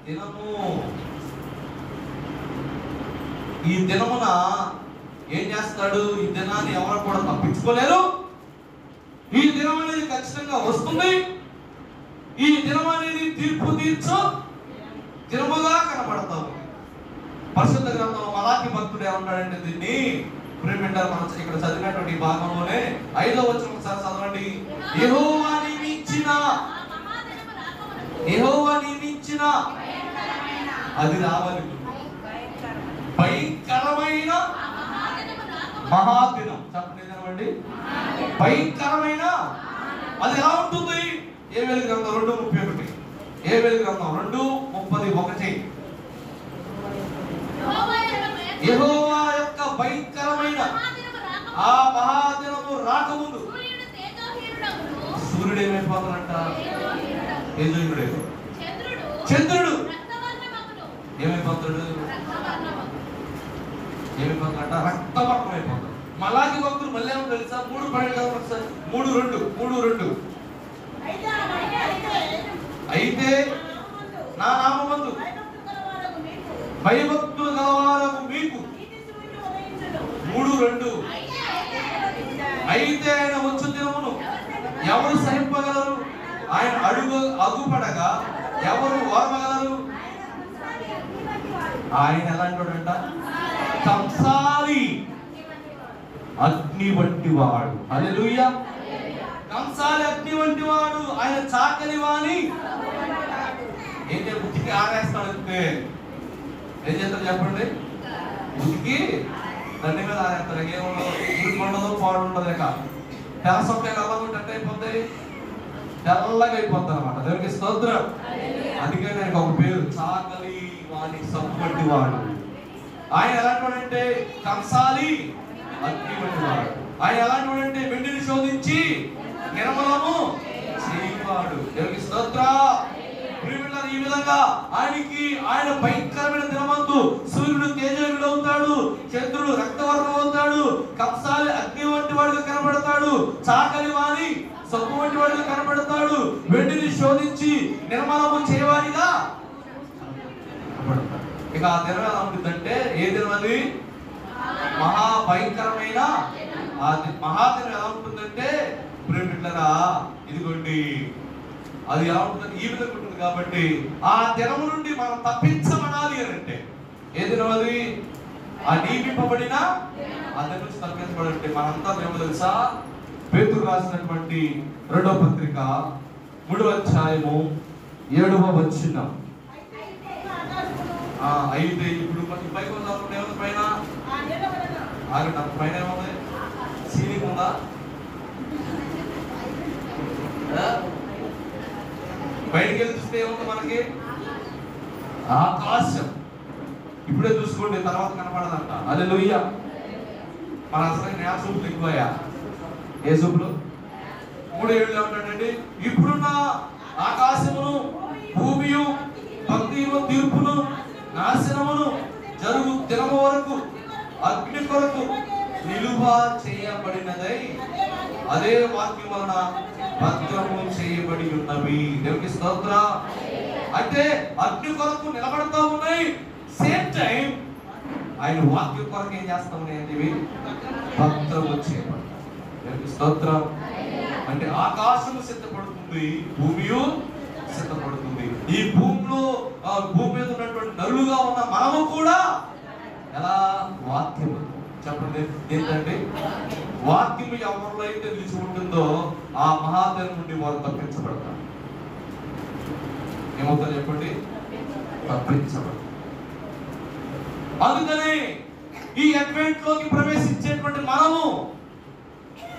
దినము. ఈ దినమున ఏం చేస్తాడు? ఈ దినాన్ని ఎవరు కూడా తప్పించుకోలేరు. ఈ దినం అనేది ఖచ్చితంగా వస్తుంది. ఈ దినం అనేది తీర్పు తీర్చు దినముగా కనబడతాము. పరిశుద్ధ గ్రంథంలో మలాకి భక్తుడు ఏమన్నాడంటే, దీన్ని ప్రేమింటారు మనం ఇక్కడ చదివినటువంటి భాగంలోనే 5వ వచనం ఒకసారి చదవండి. యెహోవా నియమించిన అది రావాలి, భయంకరమైన మహాదినం. చెప్పండి ఏదనండి, భయంకరమైన. అది ఎలా ఉంటుంది? ఏవేలు గ్రంథం 2:31, ఏవేలు గ్రంథం 2:31. యెహోవా యొక్క భయంకరమైన ఆ మహాదినము రాకముందు సూర్యుడు ఏమైపోతాడంట? తేజోహీనుడే. చంద్రుడు ఏమైపోతాడు? ఏమైపోతాడంట? రక్తవర్ణం అయిపోతాడు. మలాకి భక్తులు మళ్ళీ ఏమో తెలుసా? 3:2 అయితే నా నామమందు భయభక్తులు గలవారకు మీకు 3:2 అయితే ఆయన వచ్చు దినమును ఎవరు సహింపగలరు? ఆయన అగుపడగా ఎవరు ఓర్మగలరు? ఆయన ఎలాంటివాడంట? కంసాలి అగ్ని వంటి వాడు. హల్లెలూయా. కంసాలి అగ్ని వంటి వాడు. ఆయన చాకలి వాణి ఏం బుద్ధికి ఆరేస్తాడు. ఏం చేస్తారు చెప్పండి? బుద్ధికి దండి మీద ఆరేస్తారు. ఏముండదు, ఉడికి ఉండదు, పాడు ఉండదు. లేక తెల్లసొక్క నల్లగుంటే అయిపోతాయి, తెల్లగా అయిపోతాయి అన్నమాట. దేవునికి స్తోత్రం. అందుకే నేను ఒక పేరు, చాకలి వాణి సబ్బు వంటి వాడు. ఆయన ఎలాంటి వాడంటే కంసాలి అగ్ని వంటి వాడు. ఆయన ఎలాంటి వాడంటే వెండిని శోధించి నిర్మలము చేయవాడు. వాడు. దేవునికి స్తోత్రం. ఈ విధంగా ఆయన భయంకరమైన దినమందు సూర్యుడు తేజోయుడు అవుతాడు, చంద్రుడు రక్తవర్ణం అవుతాడు, కంసాలి అగ్ని వంటి వాడిగా కనబడతాడు, చాకలి వారి సొమ్ము వంటి వాడిగా కనబడతాడు, వెండిని శోధించి నిర్మలము చేయవాడిగా కనబడతాడు. ఇక ఆ దినం ఎలా ఉంటుందంటే, ఏ దినం అది? మహాభయంకరమైన మహాదినం ఎలా ఉంటుందంటే, ప్రేమిట్లరా ఇదిగోండి అది ఎలా ఉంటుంది? ఈ విధంగా ఉంటుంది. కాబట్టి ఆ దినం నుండి మనం తప్పించబడాలి అని అంటే ఏ దినం అది? ఆ నియమింపబడిన ఆ దినం నుంచి తప్పించబడాలంటే మనంతా ఏమో తెలుసా? పేతురు రాసినటువంటి 2వ పత్రిక 3వ అధ్యాయము 7వ వచనం. అయితే ఇప్పుడు పైకి ఏముంది? పైన పైన ఏముంది? సీలింగ్ ఉందా? బయటికి వెళ్ళి చూస్తే ఏముంది మనకి? ఆకాశం. ఇప్పుడే చూసుకోండి, తర్వాత కనపడదంట. హల్లెలూయా. మన అసలు న్యాయ సూపులు ఎక్కువయ్యా. ఏ సూపులు? 3:7 ఏమంటాడండి? ఇప్పుడున్న ఆకాశమును భూమియు భక్తియు తీర్పును నాశనమును జరుగు దినము వరకు అగ్ని కొరకు నిలువ చేయబడినదై అదే వాక్యం వలన భద్రము చేయబడి ఉన్నవి. దేవునికి స్తోత్రం. అంటే అగ్ని కొరకు నిలబడతా ఉన్నాయి, సేమ్ టైం ఆయన వాక్యం కొరకు ఏం చేస్తా ఉన్నాయండి? భద్రము చేయబడతాయి. దేవునికి స్తోత్రం. అంటే ఆకాశము సిద్ధపడుతుంది, భూమియు సిద్ధపడుతుంది. ఈ భూమిలో భూమి మీద ఉన్నటువంటి నరులుగా ఉన్న మనము కూడా ఎలా? వాక్యము. చెప్పండి ఏంటంటే, వాక్యము ఎవరిలో అయితే నిలిచి ఉంటుందో ఆ మహాదేవం నుండి వారు తప్పించబడతారు. ఏమవుతారు చెప్పండి? తప్పించబడతారు. అందుకని ఈ అడ్వెంట్ లోకి ప్రవేశించేటువంటి మనము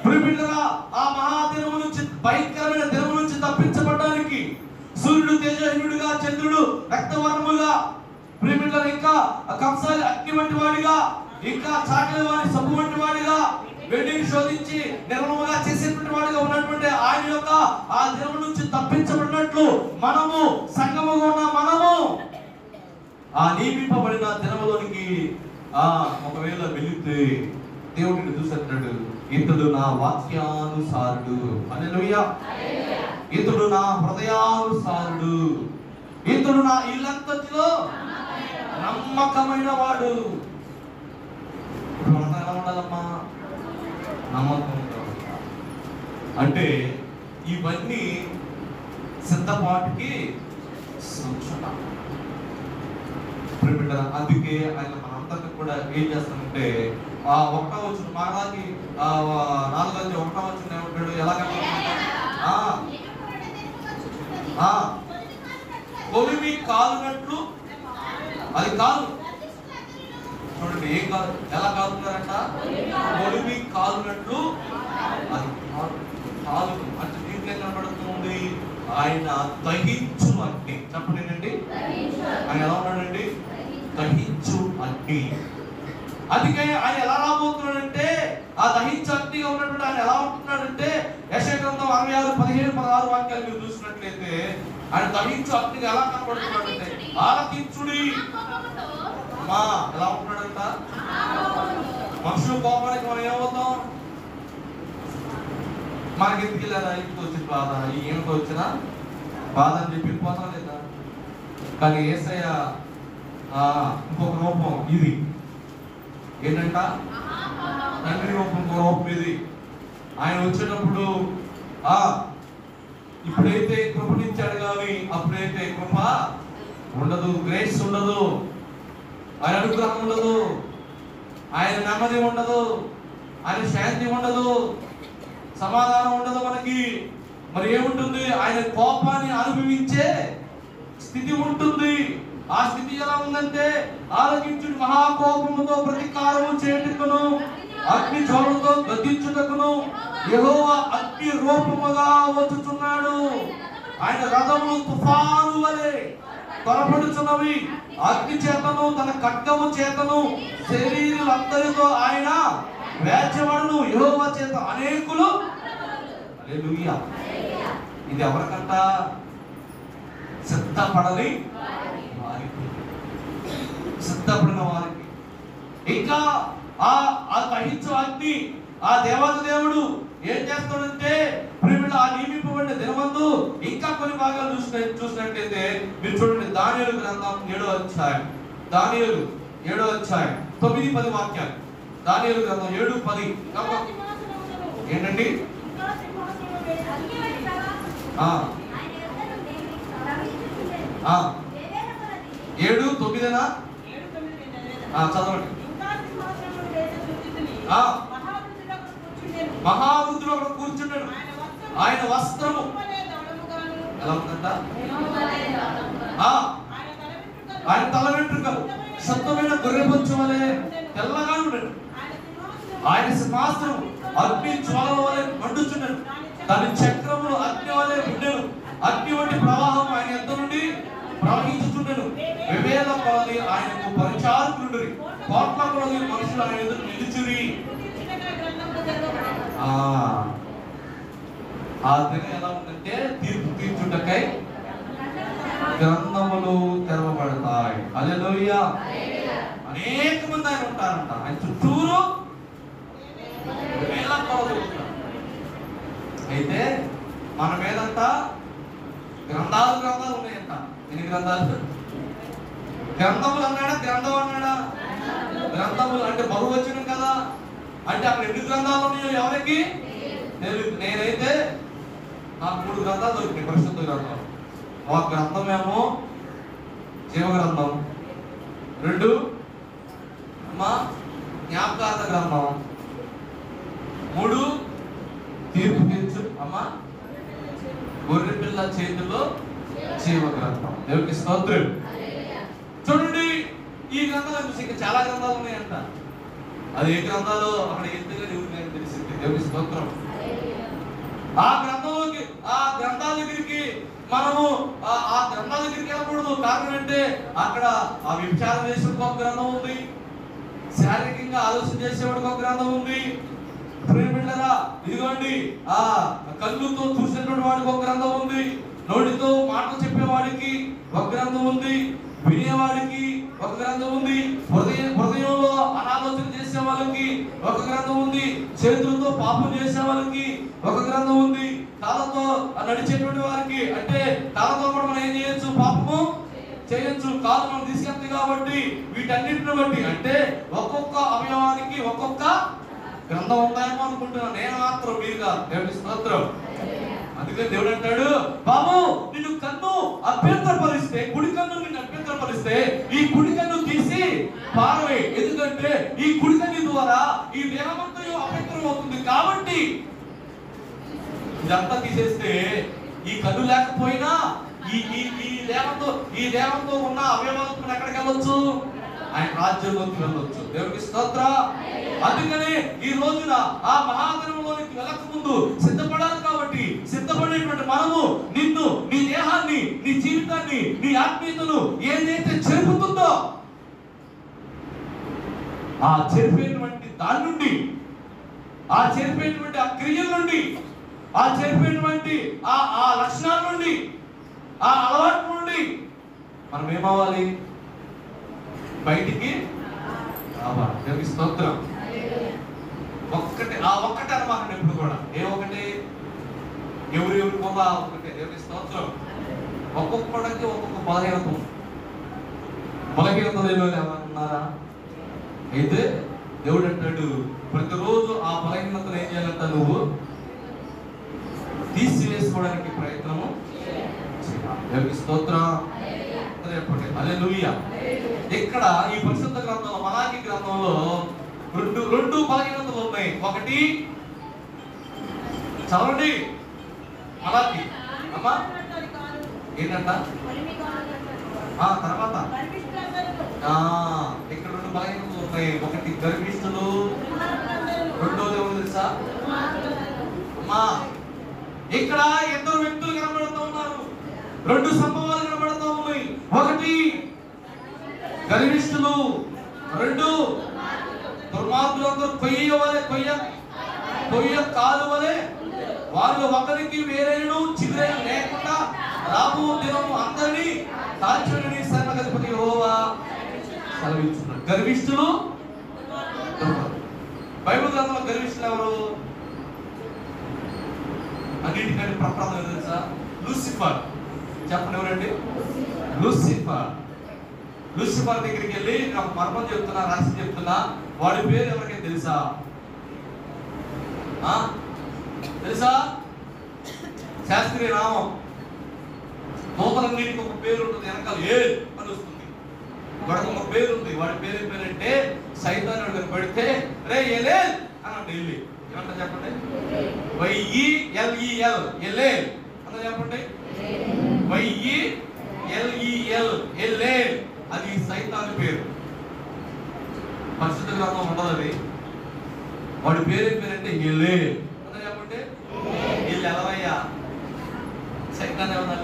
ప్రియమిత్రులారా, ఆ మహాదినము నుంచి, భయంకరమైన దినము నుంచి తప్పించబడడానికి సూర్యుడు తేజోహీనుడిగా, చంద్రుడు రక్తవర్ణముగా, ప్రియమిత్రులారా ఇంకా కంసాలి అగ్ని వంటి వాడిగా, ఇంకా చాకలి వారి సబ్బు వంటి వాడిగా, వెండిని శోధించి నిర్మలంగా చేసేటువంటి వాడిగా ఉన్నటువంటి ఆయన యొక్క ఆ దినము నుంచి తప్పించబడినట్లు మనము సంగముగా ఉన్న మనము ఆ నియమింపబడిన దినములోనికి ఒకవేళ వెళితే దేవుడిని చూసేటట్టు, ఇతడు నా వాక్యానుసారుడు, హల్లెలూయా, ఇతడు నా హృదయానుసారుడు, ఇతడు నా ఇల్లంతటిలో నమ్మకమైన వాడు. ఇప్పుడు మనకు ఎలా ఉండాలమ్మా? నమ్మకం. అంటే ఇవన్నీ సిద్ధపాటుకి సూచన. అందుకే ఆయన మనందరికీ కూడా ఏం చేస్తామంటే, ఆ 1వ వచనం మారాకి 4:1వ వచనం ఏమంటాడు? ఎలాగంటే కొలిమి కాలునట్లు, అది కాదు చూడండి, ఏం కాదు, ఎలా కాలుతారంట? కొలిమి కాలునట్లు అది కాలు. అంటే దీంట్లో ఏం కనబడుతుంది? ఆయన దహించు అగ్ని. చెప్పండి ఏంటండి? ఆయన ఎలా ఉన్నాడండి? దహించు అగ్ని. అందుకే ఆయన ఎలా రాబోతున్నాడంటే, ఆ దహించు అగ్నిగా ఉన్నటువంటి ఆయన ఎలా ఉంటున్నాడంటే, యెషయా గ్రంథం 66:15-16 వాక్యాలు మీరు చూసినట్లయితే ఆయన దహించు అగ్నిగా ఎలా కనబడుతున్నాడంటే, ఆలకించుడి. మా ఎలా ఉంటున్నాడంట? మనుషులు కోపానికి మనం ఏమవుతాం? మనకి ఎందుకు వెళ్ళారా? ఇంటికి వచ్చిన బాధ, ఏమిటి వచ్చిన బాధ అని చెప్పి పోతాం లేదా? కానీ యేసయ్య ఇంకొక రూపం ఇది ఏంటంట? తండ్రి రూపం, ఇంకో రూపం ఇది. ఆయన వచ్చేటప్పుడు ఇప్పుడైతే కృపనిచ్చాడు కానీ అప్పుడైతే కృప ఉండదు, గ్రేస్ ఉండదు, ఆయన అనుగ్రహం ఉండదు, ఆయన నెమ్మది ఉండదు, ఆయన శాంతి ఉండదు, సమాధానం ఉండదు మనకి. మరి ఏముంటుంది? ఆయన కోపాన్ని అనుభవించే స్థితి ఉంటుంది. ఆ స్థితి ఎలా ఉందంటే, ఆలకించుడి, మహాకోపముతో ప్రతీకారము చేయుటకును అగ్ని జ్వాలతో గద్దించుటకును యెహోవా అగ్ని రూపముగా వచ్చుచున్నాడు. ఆయన రథములు తుఫాను వలె త్వరపడుచున్నవి. అగ్ని చేతను తన ఖడ్గము చేతను శరీరులందరితో ఆయన వేచబడును. యెహోవా చేత అనేకులు, హల్లెలూయా, ఇది ఎవరికంట? సిద్ధపడని వారికి, సిద్ధపడిన వారికి. ఇంకా ఆ గ్రహించే వారిని ఆ దేవాది దేవుడు ఏం చేస్తాడంటే ప్రియులారా, ఆ నియమింపబడిన దినమందు ఇంకా కొన్ని భాగాలు చూసినట్టయితే మీరు చూడండి. దానియేలు గ్రంథం 7వ అధ్యాయం, దానియేలు 7వ అధ్యాయం 9-10 వాక్యాలు. దానియేలు గ్రంథం 7:10 ఏంటండి? 7:9 చదవండి. మహావృద్ధుడు అక్కడ కూర్చున్నాడు. ఆయన వస్త్రము ఎలా ఉందంట? ఆయన తల వెంట్రుకలు శుద్ధమైన గొర్రెపంచు వలె తెల్లగా ఉండడు. ఆయన సింహాసనం అగ్ని జ్వాలల వలె మండుచున్నాడు. దాని చక్రములు అగ్ని వలె ఉండెను. అగ్ని వంటి ప్రవాహం ఆయన యొద్ద నుండి ప్రవహించుచుండెను. వివేల కొలది ఆయనకు పరిచారకులుండిరి. కోట్ల కొలది మనుషులు ఆయన ఎదురు నిలుచురి. ఆ దినం ఎలా ఉందంటే తీర్పు తీర్చుటకై గ్రంథములు తెరవబడతాయి. హల్లెలూయా. అనేక మంది ఆయన ఉంటారంట. ఆయన చుట్టూరు వేల కొలది ఉంటారు. అయితే మన మీదంట గ్రంథాలు ఉన్నాయంట. ఎన్ని గ్రంథాలు? గ్రంథములు అన్నాడా? గ్రంథం అన్నాడా? గ్రంథములు అంటే బహువచనం కదా. అంటే అక్కడ ఎన్ని గ్రంథాలు ఉన్నాయో ఎవరికి తెలియదు. నేనైతే నాకు 3 గ్రంథాలు దొరికినాయి, పరిశుద్ధ గ్రంథాలు. ఒక గ్రంథం ఏమో జీవ గ్రంథం, 2 జ్ఞాపకార్థ గ్రంథం, 3 తీర్పు తీర్చు గొర్రె పిల్ల చేతిలో జీవ గ్రంథం. దేవునికి స్తోత్రం. చూడండి, ఈ గ్రంథాలు ఇంకా చాలా గ్రంథాలు ఉన్నాయంట. అది ఏ గ్రంథాలు అక్కడ ఎందుకు తెలిసింది. దేవునికి స్తోత్రం. ఆ గ్రంథాల దగ్గరికి మనము ఆ గ్రంథాల దగ్గరికి వెళ్ళకూడదు. కారణం అంటే అక్కడ ఆ విచారం చేసేవాడికి ఒక గ్రంథం ఉంది, శారీరకంగా ఆలోచన చేసేవాడికి ఒక గ్రంథం ఉంది. ప్రేమిళ్ళరా, ఇదిగోండి ఆ కళ్ళుతో చూసినటువంటి వాడికి ఒక గ్రంథం ఉంది, నోటితో మాటలు చెప్పేవాడికి ఒక గ్రంథం ఉంది, వినేవాడికి ఒక గ్రంథం ఉంది, హృదయంలో అనాలోచన చేసే వాళ్ళకి ఒక గ్రంథం ఉంది, చేతులతో పాపం చేసే వాళ్ళకి ఒక గ్రంథం ఉంది, కాళ్ళతో నడిచేటువంటి వారికి అంటే కాళ్ళతో కూడా మనం ఏం చేయొచ్చు? పాపము చేయొచ్చు. కాళ్ళు మనం తీసుకెళ్తాయి కాబట్టి వీటన్నిటిని బట్టి అంటే ఒక్కొక్క అవయవానికి ఒక్కొక్క గ్రంథం ఉందాయేమో అనుకుంటున్నాను. నేను మాత్రం మీరుగా. దేవుని స్తోత్రం. అందుకే దేవుడు అంటాడు, బాబు నిన్ను కన్ను అభ్యంతరపరిస్తే, కుడి కన్ను నిన్ను అభ్యంతరపరిస్తే ఈ కుడి కన్ను తీసి పారవే. ఎందుకంటే ఈ కుడి కన్ను ద్వారా ఈ దేహమంతా అభ్యంతరం అవుతుంది. కాబట్టి ఇదంతా తీసేస్తే ఈ కన్ను లేకపోయినా ఈ దేహంతో ఉన్న అవయవాలతో ఎక్కడికి వెళ్ళొచ్చు? ఆయన రాజ్యంలోకి వెళ్ళొచ్చు. దేవునికి స్తోత్ర. అందుకనే ఈ రోజున ఆ మహాదినంలోనికి వెళ్ళక ముందు సిద్ధపడాలి. కాబట్టి సిద్ధపడేటువంటి మనము నిన్ను, నీ దేహాన్ని, నీ జీవితాన్ని, నీ ఆత్మీయతను ఏదైతే చెరుపుతుందో ఆ చెరిపేటువంటి దాని నుండి, ఆ చెరిపేటువంటి ఆ క్రియల నుండి, ఆ చెరిపేటువంటి ఆ లక్షణాల నుండి, ఆ అలవాటు నుండి మనం ఏమవ్వాలి? బయటికి రావాలి. దేవునికి స్తోత్రం. ఒక్కటే అనమాట ఎప్పుడు కూడా. ఒకటి ఎవరు పోదా ఒకటే. దేవునికి స్తోత్రం. ఒక్కొక్కడికి ఒక్కొక్క బలహీనత ఏమన్నారా? అయితే దేవుడు అంటాడు, ప్రతిరోజు ఆ బలహీనతను ఏం చేయాలంట? నువ్వు తీసివేసుకోవడానికి ప్రయత్నము చేయాలి. దేవునికి స్తోత్రం. హల్లెలూయా. ఇక్కడ ఈ పరిశుద్ధ గ్రంథంలో, మలాకి గ్రంథంలో రెండు బలహీనతలు ఉన్నాయి. ఒకటి చదవండి, మలాకి అమ్మా ఏంటంట? తర్వాత ఇక్కడ 2 బలహీనతలు ఉన్నాయి. ఒకటి గర్భిష్ఠులు, రెండోది ఎవరు తెలుసా అమ్మా? ఇక్కడ 2 వ్యక్తులు కనబడుతూ ఉన్నారు. 2 సంభవాలు కనబడుతూ ఉన్నాయి. ఒకటి గర్విష్ఠులు, 2 దుర్మార్గులందరూ కొయ్య కాలు వలె వారిలో ఒకరికి వేరేను చివరేను లేకుండా రాబో దినము అందరినీ కాల్చుడని సర్వగధిపతి యెహోవా సెలవిస్తున్నాడు. గర్విష్ఠులు బైబిల్ గ్రంథంలో గర్విష్ఠులు ఎవరు? అన్నిటికంటే ప్రప్రదం తెలుసా? లూసిఫర్. చెప్పండి ఎవరండి? లూసిఫర్. లూసిఫర్ దగ్గరికి వెళ్ళి నాకు మర్మం చెప్తున్నా, రహస్యం చెప్తున్నా. వాడి పేరు ఎవరికైనా తెలుసా? తెలుసా? శాస్త్రీయ నామం. దూతలన్నిటికీ ఒక పేరు ఉంటుంది, వెనకాల ఏ అని వస్తుంది. వాడికి ఒక పేరు ఉంది. వాడి పేరు ఏం పేరంటే సైతానుడు పెడితే రే ఎలే అని అంటే వెళ్ళి ఏమంటా చెప్పండి? YELEL ఎలే అని చెప్పండి. YELEL ఎలే అది సైతాను పేరు. పరిశుద్ధ గ్రంథం ఉండదు అది. వాడి పేరు ఏం పేరంటే ఎలే అని చెప్పండి. వీళ్ళు ఎలవయ్యా సైతాన్ ఏమన్నా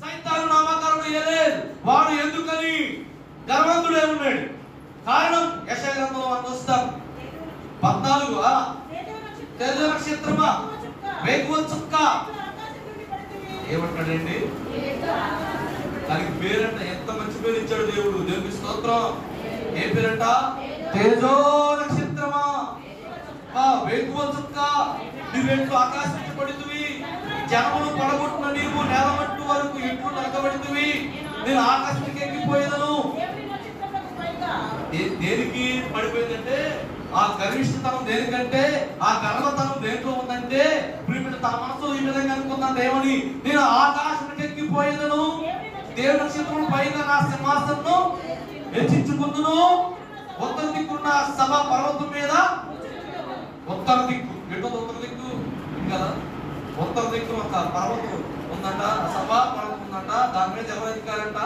సైతాను నామకారుడు ఎలేల్. వాడు ఎందుకని గర్వంతుడే ఉన్నాడు. కారణం యెషయా గ్రంథంలో మనం చూస్తాం 14 తేజ నక్షత్రమా వేకువ చుక్క ఏమంటాడండి? దానికి పేరంట. ఎంత మంచి పేరు ఇచ్చాడు దేవుడు. దేవునికి స్తోత్రం. ఏ పేరంట? తేజో నక్షత్రమా వేకువ చుక్క నువ్వెట్లు ఆకాశించబడుతువి. జనమును పడగొట్టిన నీవు నేల మట్టు వరకు ఎట్లు నరకబడుతువి. నేను ఆకాశానికి ఎక్కిపోయేదను. దేనికి పడిపోయిందంటే ఆ గర్విష్ఠతనం దేనికంటే, ఆ గర్వతనం దేంట్లో ఉందంటే ప్రియుడు తన మనసులో ఈ విధంగా అనుకుందంటే ఏమని? నేను ఆకాశానికి ఎక్కిపోయేదను, దేవుని నక్షత్రం పైన నా సింహాసనం హెచ్చించుకుందును. ఉత్తర దిక్కున్న సభ పర్వతం మీద ఉత్తర దిక్కు ఎటో ఉత్తర దిక్కు కదా, ఉత్తర దిక్కు ఒక పర్వతం ఉందంట, సభా పర్వతం ఉందంట. దాని మీద ఎవరు ఎక్కారంట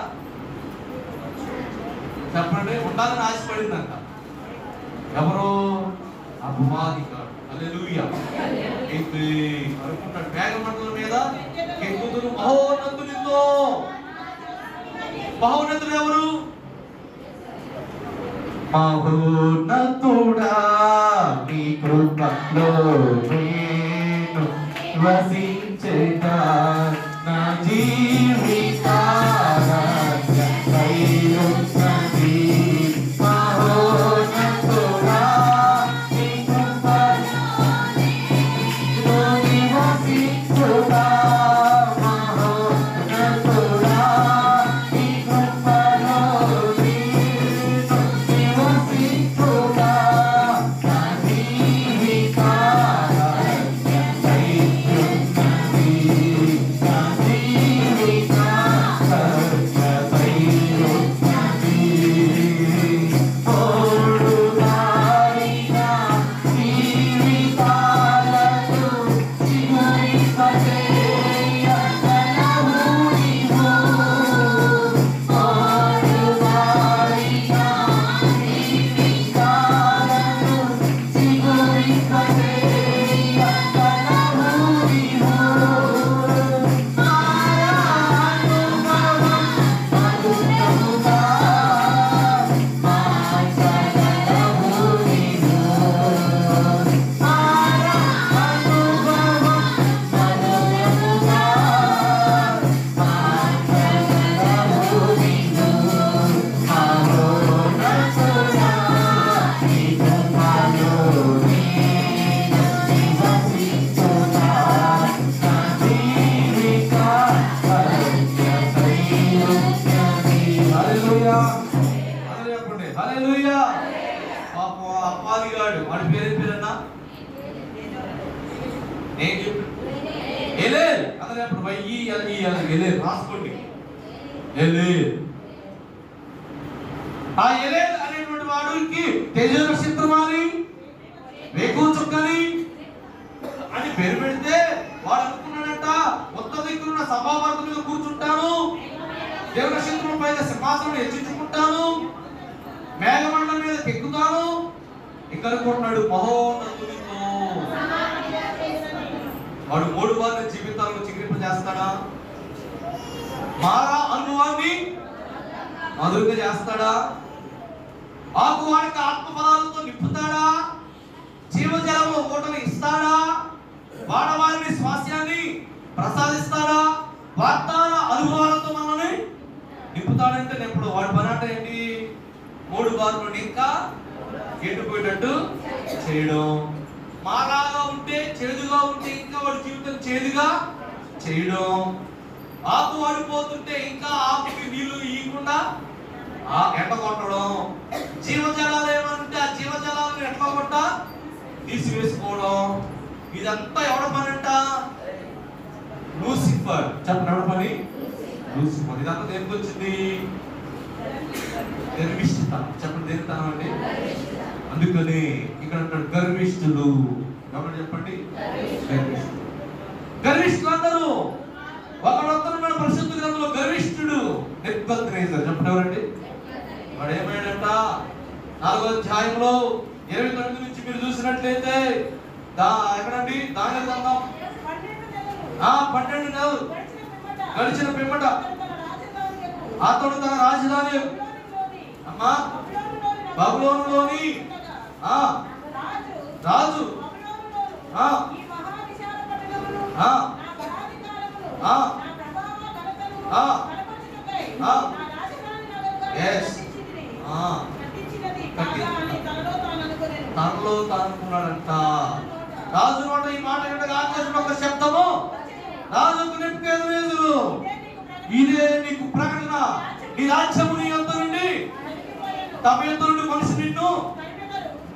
చెప్పండి? ఉండాలని ఆశపడిందంట. ఎవరు? అపవాదిగాడు. హల్లెలూయా. అనుకుంటాడు మేఘమండలం మీద ఎక్కుతును మహోన్నతునితో. మహోన్నతుడు ఎవరు? మహోన్నతుడా నీ కృపలో నేను వసించేదా నా జీవితానది. మహోన్నతుడా నీ కృపలో నేను వసించేదా. మహోన్నతుడా నీ కృపలో అపవాదిగాడు. వాడి పేరు ఏం పేరన్నా? ఎలేల్. అదే అప్పుడు ఎలేల్ రాసుకోండి. ఎలేల్. ఆ ఎలేల్ అనేటువంటి వాడికి తేజ నక్షత్రమాని వేకువ చుక్కని అని పేరు పెడితే వాడు అనుకున్నాడంట ఉత్తర దిక్కున్న సభాపర్వతం మీద కూర్చుంటాను, దేవుని నక్షత్రం పైన సింహాసనం హెచ్చించుకుంటాను, మేఘమండలం మీద ఎక్కుతాను. ఇక్కడ అనుకుంటున్నాడు మహోన్నతునితో. వాడు 3 వారి జీవితాలను చికిత్స చేస్తాడా? మారా అనుభవాన్ని మధురంగా చేస్తాడా? ఆకు వాడికి ఆత్మ పదాలతో నింపుతాడా? జీవజలము ఊటలు ఇస్తాడా? వాడవారిని స్వాస్థ్యాన్ని ప్రసాదిస్తాడా? వాగ్దాన అనుభవాలతో మనల్ని నింపుతాడంటే ఇప్పుడు వాడి పని అంటే ఏంటి? 3 బార్ నుండి ఇంకా ఎండిపోయేటట్టు చేయడం. మాలాగా ఉంటే, చేదుగా ఉంటే ఇంకా వాడి జీవితం చేదుగా చేయడం. ఆకు వాడిపోతుంటే ఇంకా ఆకుకి నీళ్లు ఇవ్వకుండా ఎండ కొట్టడం. జీవజలాలు ఏమంటే ఆ జీవజలాలను ఎట్లా కొట్ట తీసివేసుకోవడం. ఇదంతా ఎవడ పని అంట? లూసిఫర్. చెప్పండి, ఎవడ పని? లూసిఫర్. ఇదంతా దేనికి వచ్చింది? గర్విష్ఠత. చెప్పండి, దేనితనం అండి? అందుకని ఇక్కడ అంటాడు గర్విష్ఠులు. ఎవరు చెప్పండి? గర్విష్ఠులు అందరూ. ఒకడొస్తున్నాడు పరిశుద్ధ గ్రంథంలో గర్విష్ఠుడు, నెబుకద్నెజర్. చెప్పండి, ఎవరండి? వాడు ఏమైందంట? 4వ అధ్యాయంలో 29 నుంచి మీరు చూసినట్లయితే ఎక్కడండి? దానియేలు గ్రంథం 12 నెలలు గడిచిన పిమ్మట అతడు తన రాజధాని అమ్మా బబులోనులోని రాజు తనలో తానుకున్నాడంట. రాజు నోట ఈ మాట వినగా ఆకాశంలో ఒక శబ్దము, రాజుకు నెబుకద్నెజరు, ఇదే నీకు ప్రకటన, నీ రాజ్యము నీ యొద్ద నుండి తమ యొద్ద నుండి మనిషి నిన్ను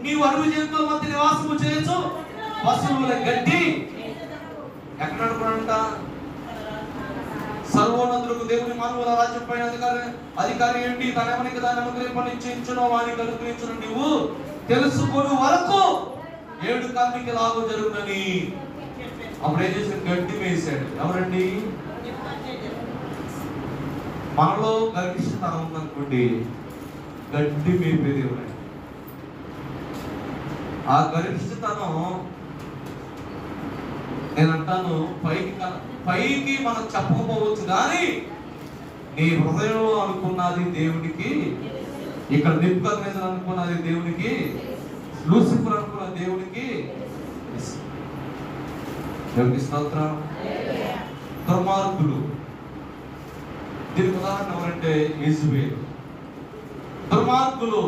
నీవు అడవి జంతువుల మధ్య నివాసము చేయొచ్చు, పశువుల గడ్డి. ఎక్కడ అనుకున్నాడంట? సర్వోన్నతులకు దేవుని మానవుల రాజ్యం పైన అధికారి ఏంటి? తనెవనికి దాన్ని అనుగ్రహింపని నిశ్చయించునో వానికి అనుగ్రహించును నువ్వు తెలుసుకొని వరకు 7 కార్మిక లాగు జరుగునని. అప్పుడు ఏం చేశాడు? గడ్డి వేసాడు. ఎవరండి? మనలో గర్విష్ఠతనం ఉందనుకోండి, గడ్డి మేపేది ఎవరండి? ఆ గర్విష్ఠతనం నేనంటాను పైకి మనం చెప్పకపోవచ్చు, కానీ నీ హృదయంలో అనుకున్నది దేవునికి, ఇక్కడ నెబుకద్నెజర్ అనుకున్నది దేవునికి, లూసిఫర్ అనుకున్న దేవునికి. దేవునికి స్తోత్రం. దుర్మార్గులు. దీనికి ఉదాహరణ ఎవరంటే యెజబెల్. దుర్మార్గులు.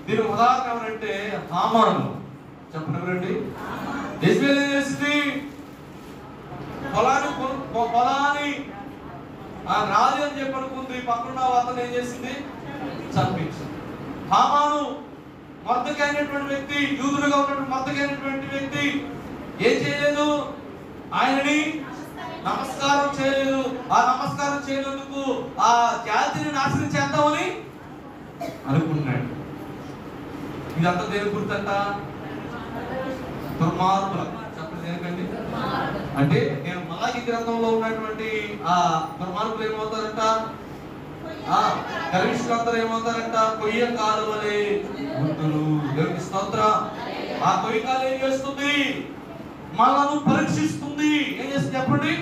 దీనికి ఉదాహరణ ఎవరంటే హామాను. చెప్పండి, ఎవరండి? యెజబెల్ ఏం చేసింది? పొలాన్ని రాజు అని చెప్పి అనుకుంది. పక్కన అతను ఏం చేసింది? చంపించింది. హామాను మర్దకైనటువంటి వ్యక్తి, యూదుడుగా ఉన్నటువంటి మర్దకైనటువంటి వ్యక్తి ఏం చేయలేదు? ఆయనని నమస్కారం చేయలేదు. ఆ నమస్కారం చేయనందుకు ఆ జాతిని నాశనం చేద్దామని అనుకున్నాడు. ఇదంతా దేని గుర్తంట? దుర్మార్గుల. చెప్పండి, దేనికండి? అంటే నేను మలాకి గ్రంథంలో ఉన్నటువంటి ఆ దుర్మార్గులు ఏమవుతారంట? గర్విష్ఠులందరూ ఏమవుతారంట? కొయ్య కాలువలే గుర్తులు. దేవునికి స్తోత్రం. ఆ కొయ్య కాలు ఏం చేస్తుంది? మనల్ని పరీక్షిస్తుంది. ఏం చేస్తుంది చెప్పండి?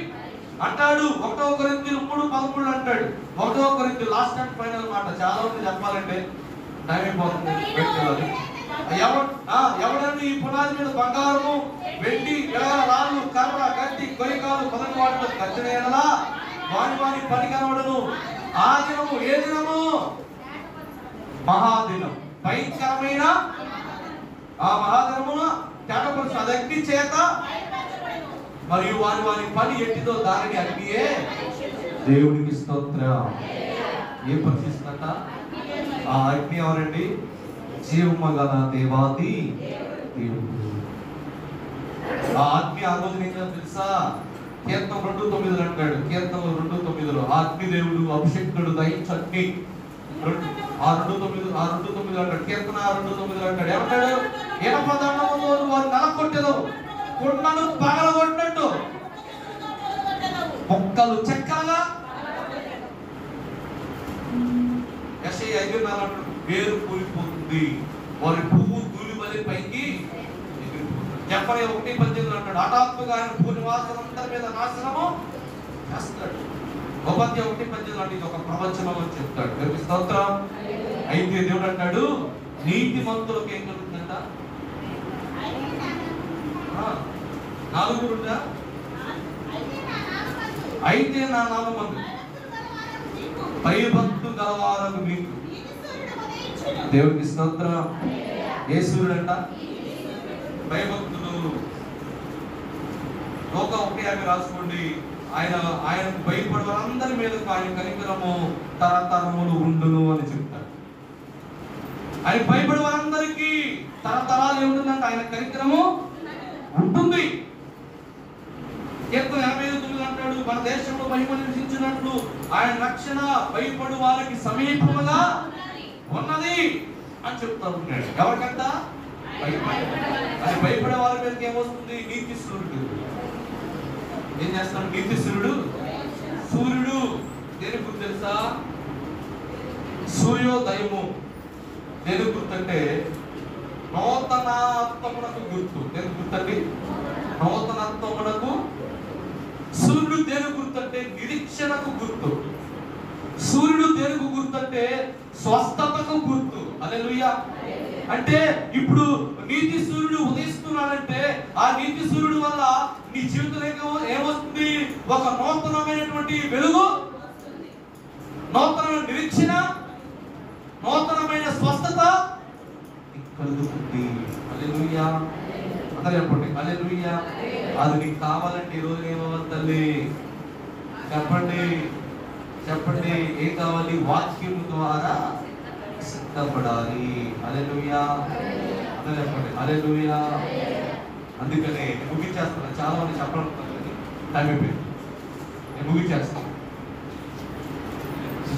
అంటాడు 1 కొరింథీయులు 3:13 అంటాడు. 1 కొరింథీయులు లాస్ట్ అండ్ ఫైనల్ మాట. చాలా మంది చెప్పాలంటే టైం అయిపోతుంది. ఎవడని ఈ పునాది మీద బంగారము, వెండి, రాళ్ళు, కర్ర, గడ్డి, కొయ్యకాలు మొదటి వాటిలో ఖర్చునేలా వాని పని కనబడను. ఆ దినము ఏ దినము? మహాదినం. భయంకరమైన ఆ మహాదినమున తేటపరుచు అది అగ్ని చేత, మరియు వాని పని ఎట్టిదో దానిని అగ్నియే. దేవునికి స్తోత్రం. ఏం పరిశీలిస్తుందంట? ఆ అగ్ని ఎవరండి? జీవము గల దేవాది దేవుడు. ఆ అగ్ని ఆ రోజు ఏం తెలుసా? కీర్తన 2:9 అంటాడు. కీర్తన 2:9 ఆ అగ్ని దేవుడు అభిషేకుడు దయించు అగ్ని. ఆ 2:9 అంటాడు. కీర్తన 2:9 అంటాడు. ఏమంటాడు? ఇనపదండముతో వారు నలకొట్టెను, కొండను పగలగొట్టినట్టు మొక్కలు చెక్కలుగా. యెషయా 5:4 అంటాడు. వేరు కూలిపోతుంది, వారి పువ్వు ధూళి వలె పైకి చెప్పని 1:18 అంటాడు. హఠాత్తుగా ఆయన భూనివాసులందరి మీద నాశనము చేస్తాడు. ఉపత్య 1:18 అంటే ఇది ఒక ప్రవచనం అని చెప్తాడు. దేవునికి స్తోత్రం. అయితే దేవుడు అంటాడు నీతిమంతులకు ఏం జరుగుతుందంట? నాలుగురుందా? అయితే నా నామమందు భయభక్తు గలవారగు మీకు. దేవునికి స్తోత్రం. ఏ సూర్యుడంట? భయభక్తులు. లోక 1:50 రాసుకోండి. ఆయనకు భయపడే వారందరి మీద ఆయన కనికరము తరతరములు ఉండును అని చెప్తారు. ఆయన భయపడే వారందరికీ తరతరాలు ఏముంటుందంటే ఆయన కనికరము ఉంటుంది. కీర్తన 85:9 అంటాడు, మన దేశంలో మహిమ నివసించినట్లు ఆయన రక్షణ భయపడు వారికి సమీపముగా ఉన్నది అని చెప్తా ఉన్నాడు. ఎవరికంట? అది భయపడే వారి మీదకి ఏమొస్తుంది? నీతి సూర్యుడు. ఏం చేస్తాడు నీతి సూర్యుడు? సూర్యుడు దేని గుర్తు తెలుసా? సూర్యోదయము దేని గుర్తంటే నూతనత్వమునకు గుర్తు. దేని గుర్తండి? నూతనత్వమునకు. సూర్యుడు దేని గుర్తంటే నిరీక్షణకు గుర్తు. సూర్యుడు దేనికి గుర్తంటే స్వస్థతకు గుర్తు. హల్లెలూయా. అంటే ఇప్పుడు నీతి సూర్యుడు ఉదయిస్తున్నాడంటే ఆ నీతి సూర్యుడు వల్ల నీ జీవితంలో ఏమొస్తుంది? ఒక నూతనమైనటువంటి వెలుగు, నూతనమైన నిరీక్షణ, నూతనమైన స్వస్థత కలుగుతుంది. హల్లెలూయా. అందరూ చెప్పండి హల్లెలూయా. అది నీకు కావాలంటే ఈరోజు ఏమవ్వాలి తల్లి? చెప్పండి చెప్పండి. ఏం కావాలి? వాక్యం ద్వారా సిద్ధపడాలి. హల్లెలూయా. అందరూ చెప్పండి హల్లెలూయా. అందుకనే నేను ముగించేస్తాను. చాలా మంది చెప్పాలనుకుంటాను కానీ టైం అయిపోయింది. నేను ముగించేస్తాను.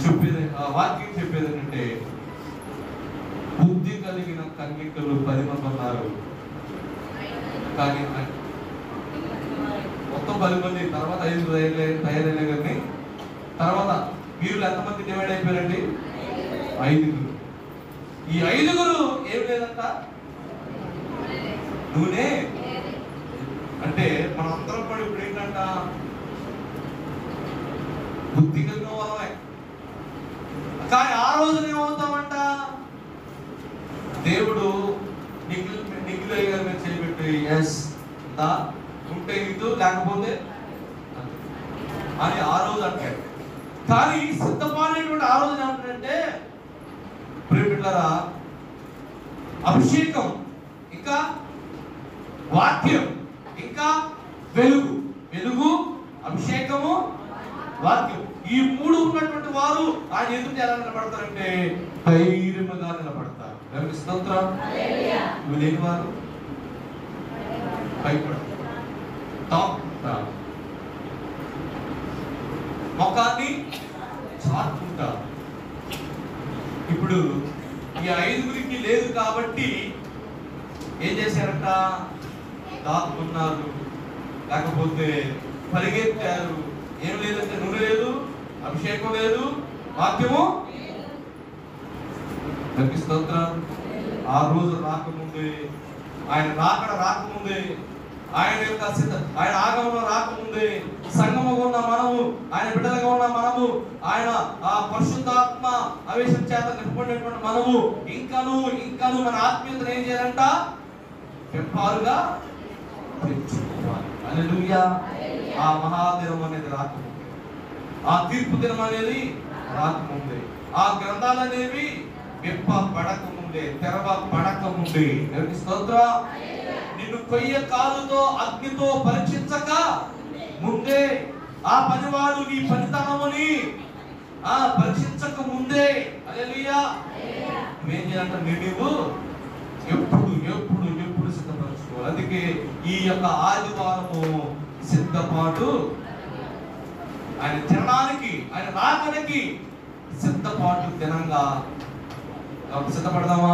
చెప్పేది వాక్యం చెప్పేది ఏంటంటే బుద్ధి కలిగిన కన్యకలు 10 మంది ఉన్నారు. కానీ మొత్తం 10 మంది, తర్వాత 5 తయారైనా కానీ తర్వాత వీళ్ళు ఎంతమంది డివైడ్ అయిపోయారండి? 5. ఈ 5 ఏం లేదంట? నూనె. అంటే మనం అందరం కూడా ఇప్పుడు ఏంటంట? బుద్ధి కలిగిన వాళ్ళమే. కానీ ఆ రోజున ఏమవుతామంట? దేవుడు నిఖిల్ అయ్య గారి మీద చేయబెట్టి ఎస్ ఉంటే ఇటు లేకపోతే అని ఆ రోజు అంటాడు. కానీ సిద్ధపాడేటువంటి ఆ రోజు ఏమంటాడంటే ప్రియమిత్రులారా, అభిషేకం, ఇంకా వాక్యం, ఇంకా వెలుగు. వెలుగు, అభిషేకము, వాక్యం. ఈ 3 ఉన్నటువంటి వారు ఆయన ఎందుకు ఎలా నిలబడతారంటే ధైర్యముగా నిలబడతారు. దేవునికి స్తోత్రం. నువ్వు లేని వారు భయపడతారు. ముఖాన్ని చాటుకుంటారు. ఇప్పుడు ఈ 5 లేదు కాబట్టి ఏం చేశారంట? దాక్కున్నారు, లేకపోతే పరిగెత్తారు. ఏం లేదంటే నూనె లేదు, అభిషేకం లేదు, వాక్యము. స్తోత్రం. ఆ రోజు రాకముందే, ఆయన రాకముందే, ఆయన యొక్క ఆయన ఆగమనం రాకముందే సంగముగా ఉన్న మనము, ఆయన బిడ్డలుగా ఉన్న మనము, ఆయన ఆ పరిశుద్ధాత్మ ఆవేశం చేత నింపబడినటువంటి మనము ఇంకాను మన ఆత్మీయతను ఏం చేయాలంట? పెంపారుగా పెంచుకోవాలి. హల్లెలూయా. ఆ మహాదినం అనేది రాకముందే, ఆ తీర్పు దినం అనేది రాకముందే, ఆ గ్రంథాలు అనేవి విప్పబడకముందే, తెరవబడకముందే. దేవునికి స్తోత్రం. నిన్ను కొయ్య కాలుతో అగ్నితో పరీక్షించక ముందే, ఆ పనివాడు నీ పనితనముని పరీక్షించక ముందే, హల్లెలూయా, నువ్వేం చేయాలంటే నీవు ఎప్పుడు సిద్ధపరచుకోవాలి. అందుకే ఈ యొక్క ఆదివారము సిద్ధపాటు, ఆయన తినడానికి, ఆయన రాకడానికి సిద్ధపాటు దినంగా సిద్ధపడదామా?